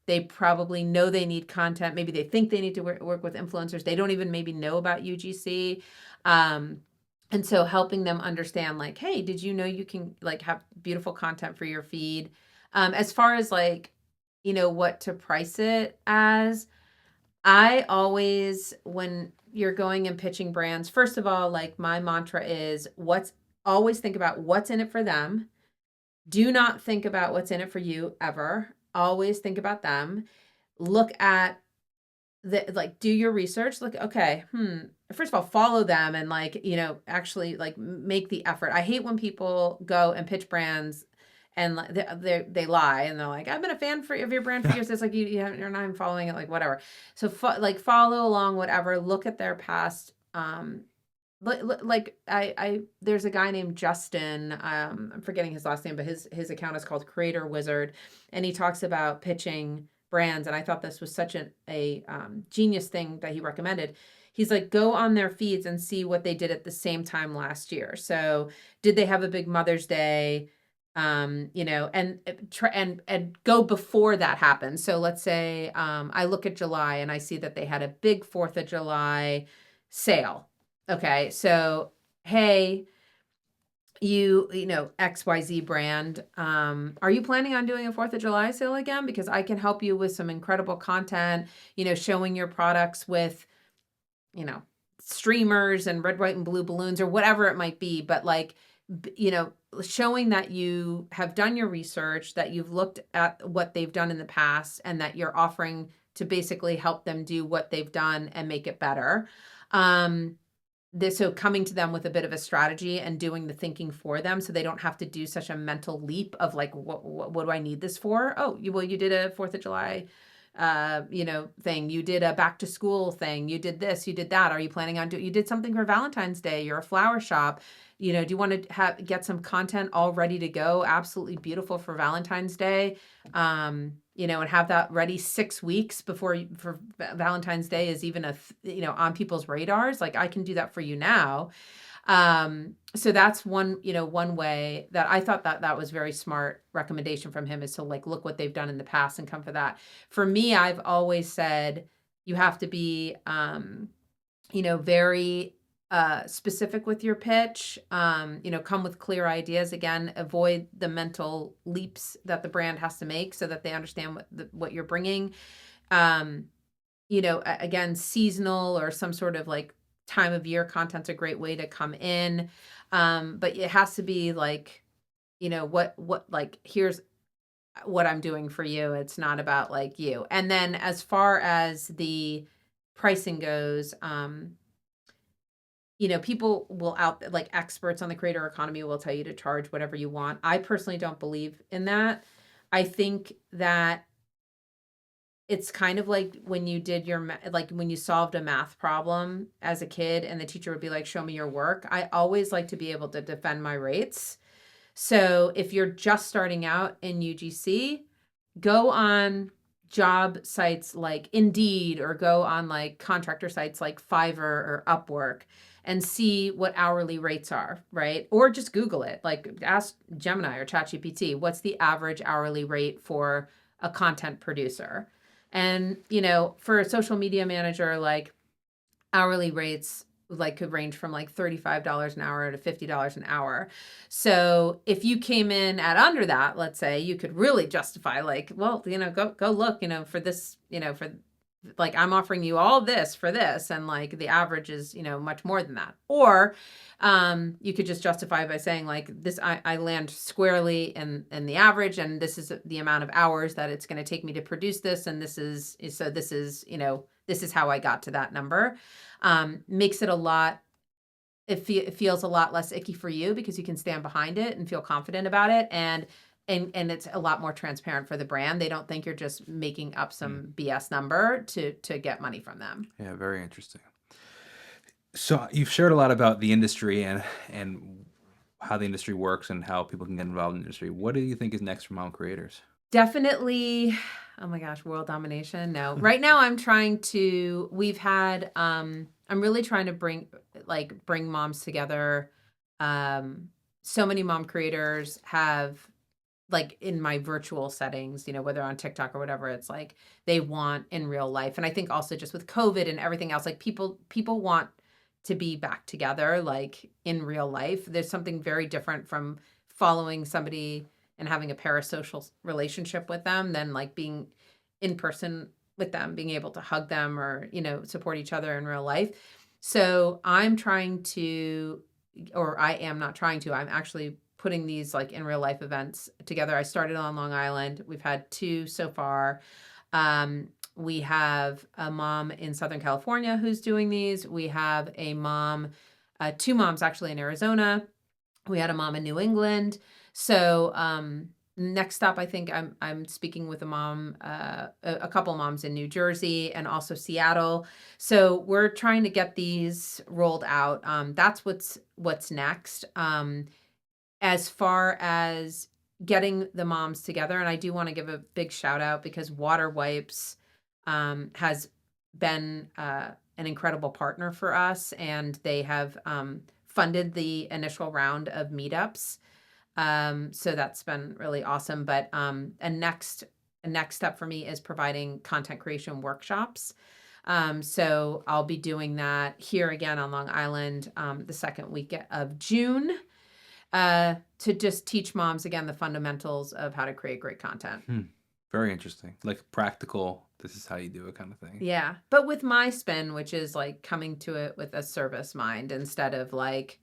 They probably know they need content. Maybe they think they need to work with influencers. They don't even maybe know about UGC. Um, and so helping them understand, like, hey, did you know you can like have beautiful content for your feed? As far as like, what to price it as, I always, when you're going and pitching brands, first of all, like my mantra is always think about what's in it for them. Do not think about what's in it for you ever. Always think about them. Look at like do your research. Look, okay, first of all, follow them and like, actually like make the effort. I hate when people go and pitch brands and they lie and they're like, I've been a fan of your brand for years. It's like you're not even following it, like whatever. So like follow along, whatever. Look at their past. Like I there's a guy named Justin. I'm forgetting his last name, but his account is called Creator Wizard, and he talks about pitching brands. And I thought this was such a genius thing that he recommended. He's like, go on their feeds and see what they did at the same time last year. So did they have a big Mother's Day? And try and go before that happened. So let's say I look at July and I see that they had a big 4th of July sale. Okay, so hey, XYZ brand, are you planning on doing a 4th of July sale again? Because I can help you with some incredible content, showing your products with, streamers and red, white, and blue balloons or whatever it might be. But like, showing that you have done your research, that you've looked at what they've done in the past, and that you're offering to basically help them do what they've done and make it better. So coming to them with a bit of a strategy and doing the thinking for them, so they don't have to do such a mental leap of like, what do I need this for? Oh, you did a 4th of July, thing. You did a back to school thing. You did this, you did that. Are you planning on you did something for Valentine's Day? You're a flower shop. Do you want to get some content all ready to go? Absolutely beautiful for Valentine's Day. And have that ready 6 weeks for Valentine's Day is even on people's radars. Like I can do that for you now. So that's one way that I thought that was very smart recommendation from him, is to like, look what they've done in the past and come for that. For me, I've always said you have to be, very specific with your pitch, come with clear ideas. Again, avoid the mental leaps that the brand has to make so that they understand what you're bringing. Again, seasonal or some sort of like time of year content's a great way to come in. But it has to be like, like, here's what I'm doing for you. It's not about like you. And then as far as the pricing goes, people will like experts on the creator economy will tell you to charge whatever you want. I personally don't believe in that. I think that it's kind of like when you did like when you solved a math problem as a kid and the teacher would be like, show me your work. I always like to be able to defend my rates. So if you're just starting out in UGC, go on job sites like Indeed, or go on like contractor sites like Fiverr or Upwork, and see what hourly rates are, right? Or just Google it. Like ask Gemini or ChatGPT, what's the average hourly rate for a content producer? And, for a social media manager, like hourly rates like could range from like $35 an hour to $50 an hour. So if you came in at under that, let's say, you could really justify like, well, go look, for this, for like, I'm offering you all this for this, and like the average is much more than that. Or you could just justify by saying like, this, I land squarely in the average, and this is the amount of hours that it's going to take me to produce this, and this is how I got to that number. Makes it it feels a lot less icky for you because you can stand behind it and feel confident about it. And it's a lot more transparent for the brand. They don't think you're just making up some BS number to get money from them. Yeah, very interesting. So you've shared a lot about the industry and how the industry works and how people can get involved in the industry. What do you think is next for mom creators? Definitely. Oh my gosh, world domination. No. Right now I'm really trying to bring moms together. So many mom creators have, like, in my virtual settings, whether on TikTok or whatever, it's like they want in real life. And I think also just with COVID and everything else, like people want to be back together, like in real life. There's something very different from following somebody and having a parasocial relationship with them than like being in person with them, being able to hug them or, support each other in real life. So I'm trying to, or I am not trying to, I'm actually putting these like in real life events together. I started on Long Island. We've had 2 so far. We have a mom in Southern California who's doing these. We have a mom, 2 moms actually in Arizona. We had a mom in New England. So next up, I think I'm speaking with a mom, a couple moms in New Jersey and also Seattle. So we're trying to get these rolled out. That's what's next. As far as getting the moms together, and I do want to give a big shout out because Water Wipes has been an incredible partner for us, and they have funded the initial round of meetups. So that's been really awesome. But a next step for me is providing content creation workshops. So I'll be doing that here again on Long Island the second week of June to just teach moms again the fundamentals of how to create great content. Hmm. Very interesting. Like practical, this is how you do it kind of thing. Yeah, but with my spin, which is like coming to it with a service mind instead of like,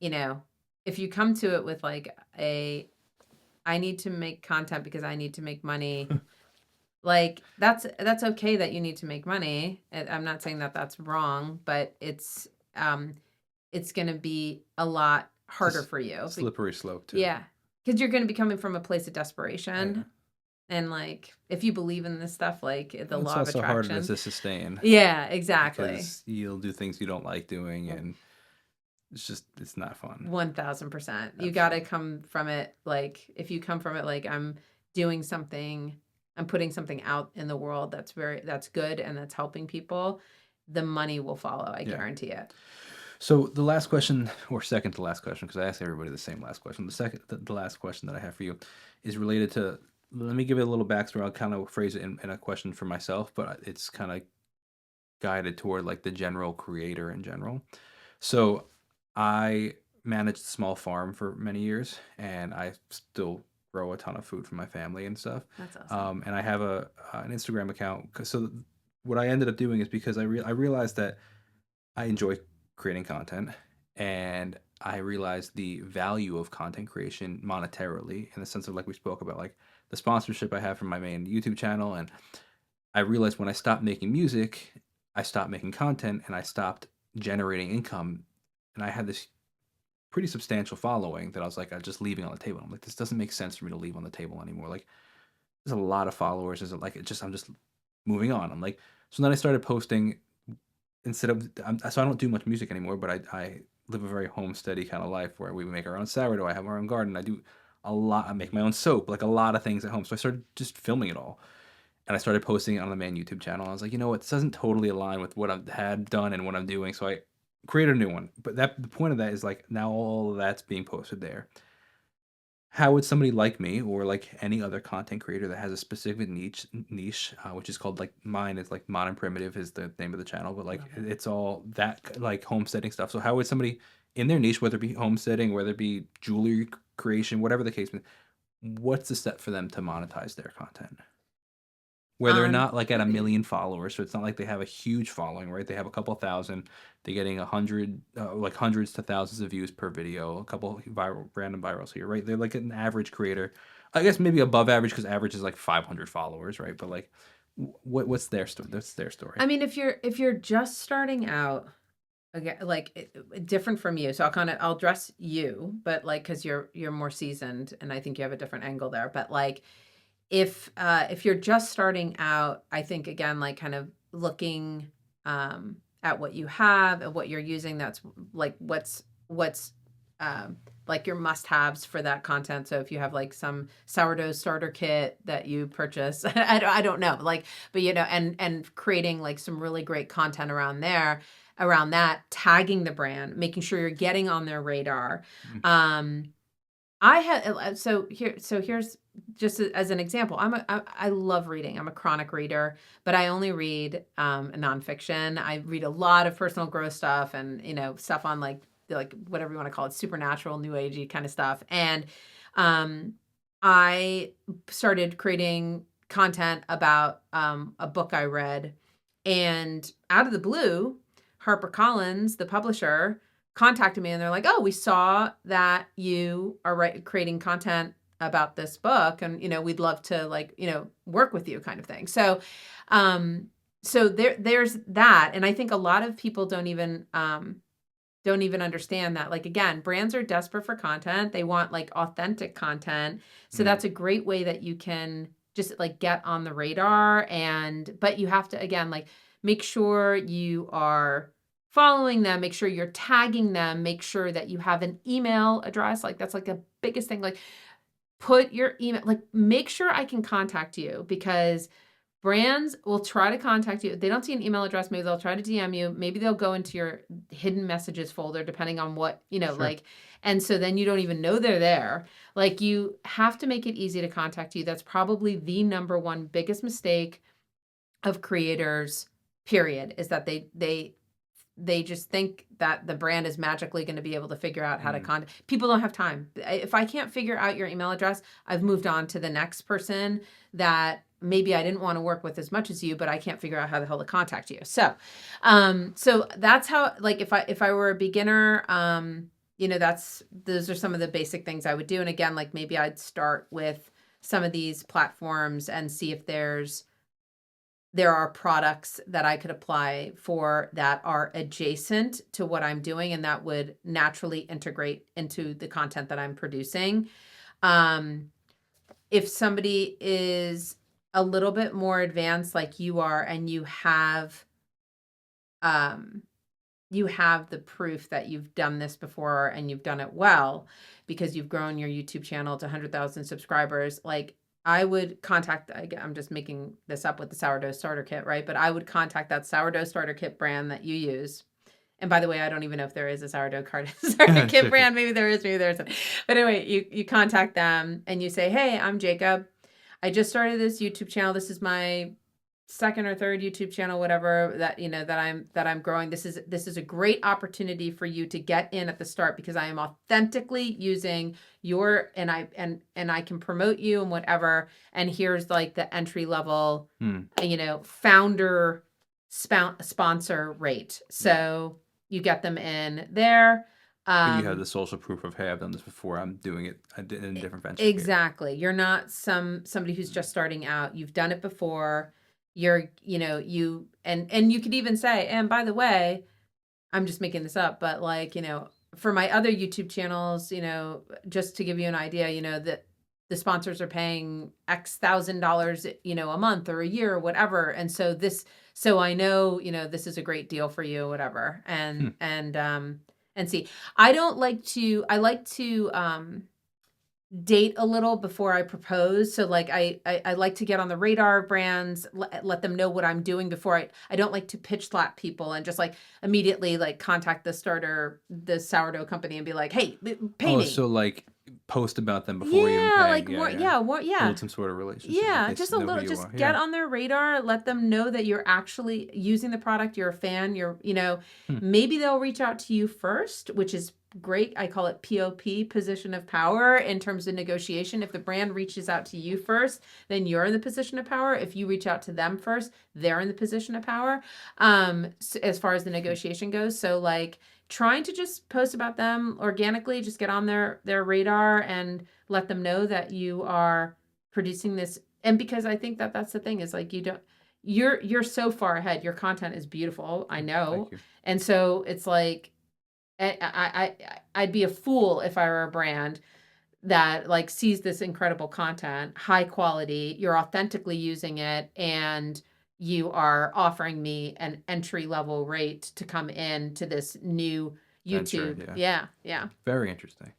you know, if you come to it with like I need to make content because I need to make money, like that's okay that you need to make money. I'm not saying that that's wrong, but it's going to be a lot harder Just for you. slippery slope too. Yeah, because you're going to be coming from a place of Oh, yeah. desperation. And like, if you believe in this stuff, like the It's law of also harder attraction. to sustain Yeah, exactly. because you'll do things you don't like doing, and it's not fun. 1000%. You got to Absolutely. come from it. Like, if you come from it, like, I'm doing something, I'm putting something out in the world that's good and that's helping people, the money will follow. I Yeah. guarantee it. So the last question, or second to last question, because I asked everybody the same last question. The last question that I have for you is related to. Let me give it a little backstory. I'll kind of phrase it in a question for myself, but it's kind of guided toward like the general creator in general. So I managed a small farm for many years, and I still grow a ton of food for my family and stuff. That's awesome. And I have an Instagram account. So what I ended up doing is because I realized that I enjoy creating content, and I realized the value of content creation monetarily in the sense of like we spoke about, like the sponsorship I have from my main YouTube channel. And I realized when I stopped making music, I stopped making content and I stopped generating income. And I had this pretty substantial following that I was like, I'm just leaving on the table. I'm like, this doesn't make sense for me to leave on the table anymore. Like, there's a lot of followers. There's like, I'm just moving on. I'm like, so then I started posting instead of so I don't do much music anymore, but I live a very homesteady kind of life where we make our own sourdough. I have our own garden. I do a lot. I make my own soap, like a lot of things at home. So I started just filming it all, and I started posting it on the main YouTube channel. I was like, you know what, this doesn't totally align with what I've had done and what I'm doing. So I created a new one. But the point of that is like now all of that's being posted there. How would somebody like me or like any other content creator that has a specific niche, which is called like mine is like modern primitive is the name of the channel, but like Love it. it's all that like homesteading stuff. So how would somebody in their niche, whether it be homesteading, whether it be jewelry creation, whatever the case may, what's the step for them to monetize their content? Where they're not like at a million followers, so it's not like they have a huge following, right? They have a couple thousand. They're getting 100, like hundreds to thousands of views per video, a couple random virals here, right? They're like an average creator. I guess maybe above average because average is like 500 followers, right? But like, what's their story? That's their story. I mean, if you're just starting out, again, like different from you, so I'll address you, but like because you're more seasoned, and I think you have a different angle there. But like if you're just starting out, I think again, like kind of looking at what you have and what you're using. That's like what's like your must-haves for that content. So if you have like some sourdough starter kit that you purchase, I don't know, like, but and creating like some really great content around there, around that, tagging the brand, making sure you're getting on their radar. Mm. Um, I had here's just as an example. I love reading. I'm a chronic reader, but I only read nonfiction. I read a lot of personal growth stuff and stuff on like whatever you want to call it, supernatural, new agey kind of stuff. And um, I started creating content about a book I read, and out of the blue, HarperCollins, the publisher, contacted me and they're like, "Oh, we saw that you are creating content about this book, and we'd love to like work with you," kind of thing. Um, so there's that, and I think a lot of people don't even understand that. Like, again, brands are desperate for content. They want like authentic content. So Mm. that's a great way that you can just like get on the radar. But you have to, again, like make sure you are following them, make sure you're tagging them, make sure that you have an email address. Like, that's like the biggest thing. Like, put your email, like, make sure I can contact you, because brands will try to contact you. If they don't see an email address, maybe they'll try to DM you. Maybe they'll go into your hidden messages folder, depending on what, Sure. like, and so then you don't even know they're there. Like, you have to make it easy to contact you. That's probably the number one biggest mistake of creators, period, is that they just think that the brand is magically going to be able to figure out how to Mm. contact. People don't have time. If I can't figure out your email address, I've moved on to the next person that maybe I didn't want to work with as much as you, but I can't figure out how the hell to contact you. So that's how, like, if I were a beginner, those are some of the basic things I would do. And again, like, maybe I'd start with some of these platforms and see if there are products that I could apply for that are adjacent to what I'm doing, and that would naturally integrate into the content that I'm producing. Um, if somebody is a little bit more advanced like you are, and um, you have the proof that you've done this before and you've done it well, because you've grown your YouTube channel to 100,000 subscribers, like, I would contact, I'm just making this up with the sourdough starter kit, right? But I would contact that sourdough starter kit brand that you use. And by the way, I don't even know if there is a starter kit Sure. brand. Maybe there is, maybe there isn't. But anyway, you contact them and you say, "Hey, I'm Jacob. I just started this YouTube channel. This is my second or third YouTube channel, whatever, that I'm growing. This is a great opportunity for you to get in at the start, because I am authentically using your, and I can promote you and whatever. And here's like the entry level, Mm. founder sponsor rate." Yeah. So you get them in there. But you have Um, the social proof of, hey, I've done this before. I'm doing it in a different venture here. Exactly. You're not somebody who's just starting out. You've done it before. You're, and you could even say, "And by the way, I'm just making this up, but like, for my other YouTube channels, just to give you an idea, that the sponsors are paying X $1,000, a month or a year or whatever. And so I know, this is a great deal for you, whatever." Hmm. And see, I like to, date a little before I propose. So like, I like to get on the radar of brands, let them know what I'm doing before I don't like to pitch slap people and just like immediately like contact the sourdough company and be like, "Hey, pay Oh, me." so like post about them before even Yeah, paying. like Yeah, more, yeah. yeah, more, yeah. Build some sort of relationship so Yeah, they just a know who little, you just are. get Yeah. on their radar, let them know that you're actually using the product, you're a fan, Hmm. maybe they'll reach out to you first, which is great. I call it POP, position of power, in terms of negotiation. If the brand reaches out to you first, then you're in the position of power. If you reach out to them first, they're in the position of power. As far as the negotiation goes. So like, trying to just post about them organically, just get on their radar and let them know that you are producing this. And because I think that that's the thing, is like, you're so far ahead. Your content is beautiful, I Thank know. you. And so it's like, I'd be a fool if I were a brand that like sees this incredible content, high quality, you're authentically using it, and you are offering me an entry level rate to come in to this new Venture. YouTube. Yeah. Yeah, yeah. Very interesting.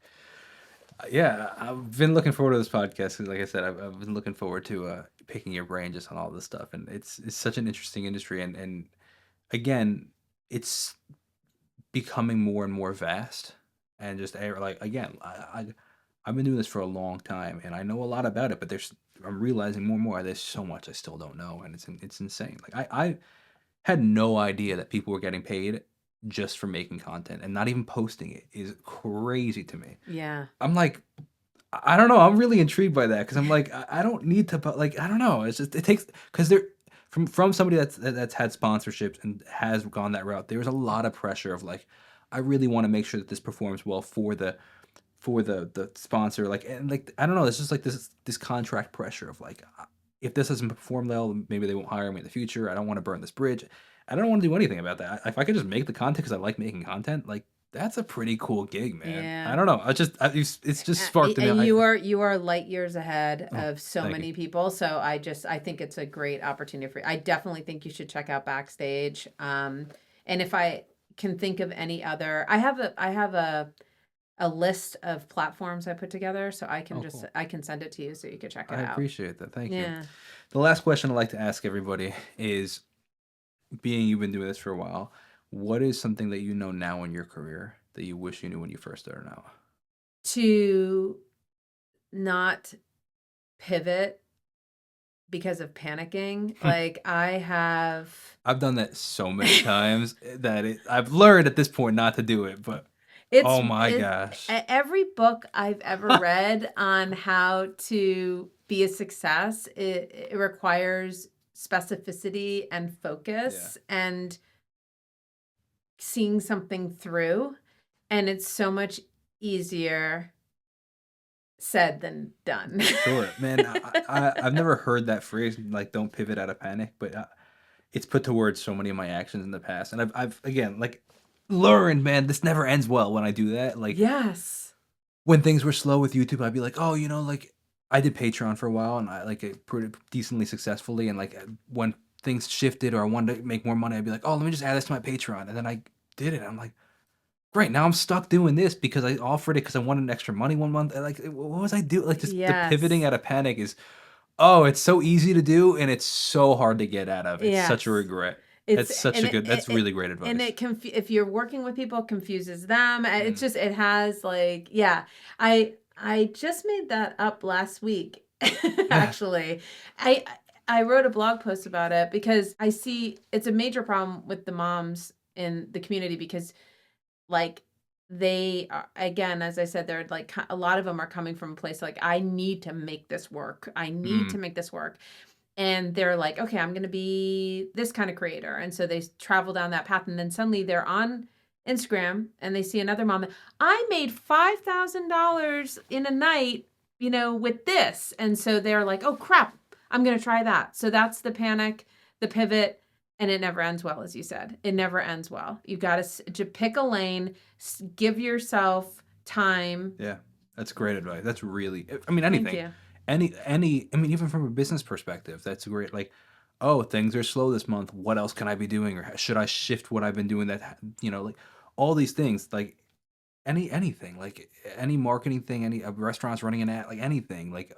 Yeah, I've been looking forward to this podcast because, like I said, I've been looking forward to picking your brain just on all this stuff, and it's such an interesting industry, and again, it's becoming more and more vast, and just like again, I've been doing this for a long time, and I know a lot about it, but I'm realizing more and more there's so much I still don't know, and it's insane. Like I had no idea that people were getting paid just for making content and not even posting it is crazy to me. Yeah. I'm like, I don't know. I'm really intrigued by that because I'm like, I don't need to, but like, I don't know. It's just, it takes, because from somebody that's had sponsorships and has gone that route, there's a lot of pressure of like, I really want to make sure that this performs well for the sponsor, like, and like, I don't know, it's just like this contract pressure of like, if this doesn't perform well, maybe they won't hire me in the future. I don't want to burn this bridge. I don't want to do anything about that. If I could just make the content because I like making content, like that's a pretty cool gig, man. I Yeah. don't know. It's just sparked in me. And you are light years ahead Oh, of so thank you. many people. So I think it's a great opportunity for you. I definitely think you should check out Backstage. And if I can think of any other, I have a list of platforms I put together, so Oh, cool. I can send it to you so you could check it I out. appreciate that. Thank you. Yeah. The last question I like to ask everybody is, being you've been doing this for a while, what is something that you know now in your career that you wish you knew when you first started out? To not pivot because of panicking. Like I have I've done that so many times that I've learned at this point not to do it, but it's oh my it, gosh. every book I've ever read on how to be a success, it requires specificity and Yeah, focus and seeing something through, and it's so much easier said than done. sure, man. I've never heard that phrase, like "don't pivot out of panic," but it's put to words so many of my actions in the past, and I've again like learned, man, this never ends well when I do that. Like Yes. when things were slow with YouTube, I'd be like, oh, like I did Patreon for a while, and I like it pretty decently successfully, and like when things shifted or I wanted to make more money, I'd be like, oh, let me just add this to my Patreon, and then I did it. I'm like, great, now I'm stuck doing this because I offered it because I wanted extra money one month. And like, what was I doing? Like, just the pivoting Yes. out of panic is, oh, it's so easy to do and it's so hard to get out of. It's such a Yes. regret. It's That's such and a good. That's it really great and advice. it if you're working with people, it confuses them. It's Mm. just it has like yeah. I just made that up last week. Actually, I I wrote a blog post about it because I see it's a major problem with the moms in the community because like they are, again, as I said, they're like a lot of them are coming from a place like I need to make this work. I need Mm. to make this work, and they're like, okay, I'm going to be this kind of creator. And so they travel down that path. And then suddenly they're on Instagram and they see another mom. I made $5,000 in a night, with this. And so they're like, oh crap, I'm going to try that. So that's the panic, the pivot. And it never ends well, as you said. It never ends well. You got to pick a lane, give yourself time. Yeah, that's great advice. That's really, I mean, Thank anything, you. I mean, even from a business perspective, that's great. Like, oh, things are slow this month. What else can I be doing, or should I shift what I've been doing? That like all these things, like anything, like any marketing thing, any restaurants running an ad, like anything, like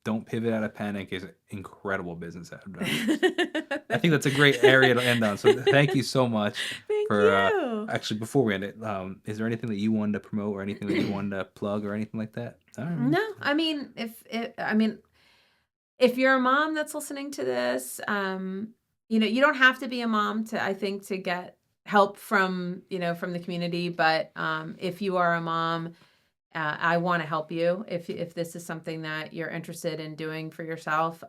don't pivot out of panic is incredible business advice. I think that's a great area to end on. So thank you so much Thank for you. actually before we end it, is there anything that you wanted to promote or anything that you wanted to plug or anything like that? All right. No, I mean, if you're a mom that's listening to this, you don't have to be a mom to, I think, to get help from the community. But if you are a mom, I want to help you if this is something that you're interested in doing for yourself.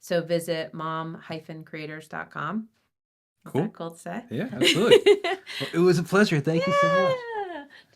So visit mom-creators.com. Is that Cool. cool to say? Yeah, absolutely. Well, it was a pleasure. Thank you so much.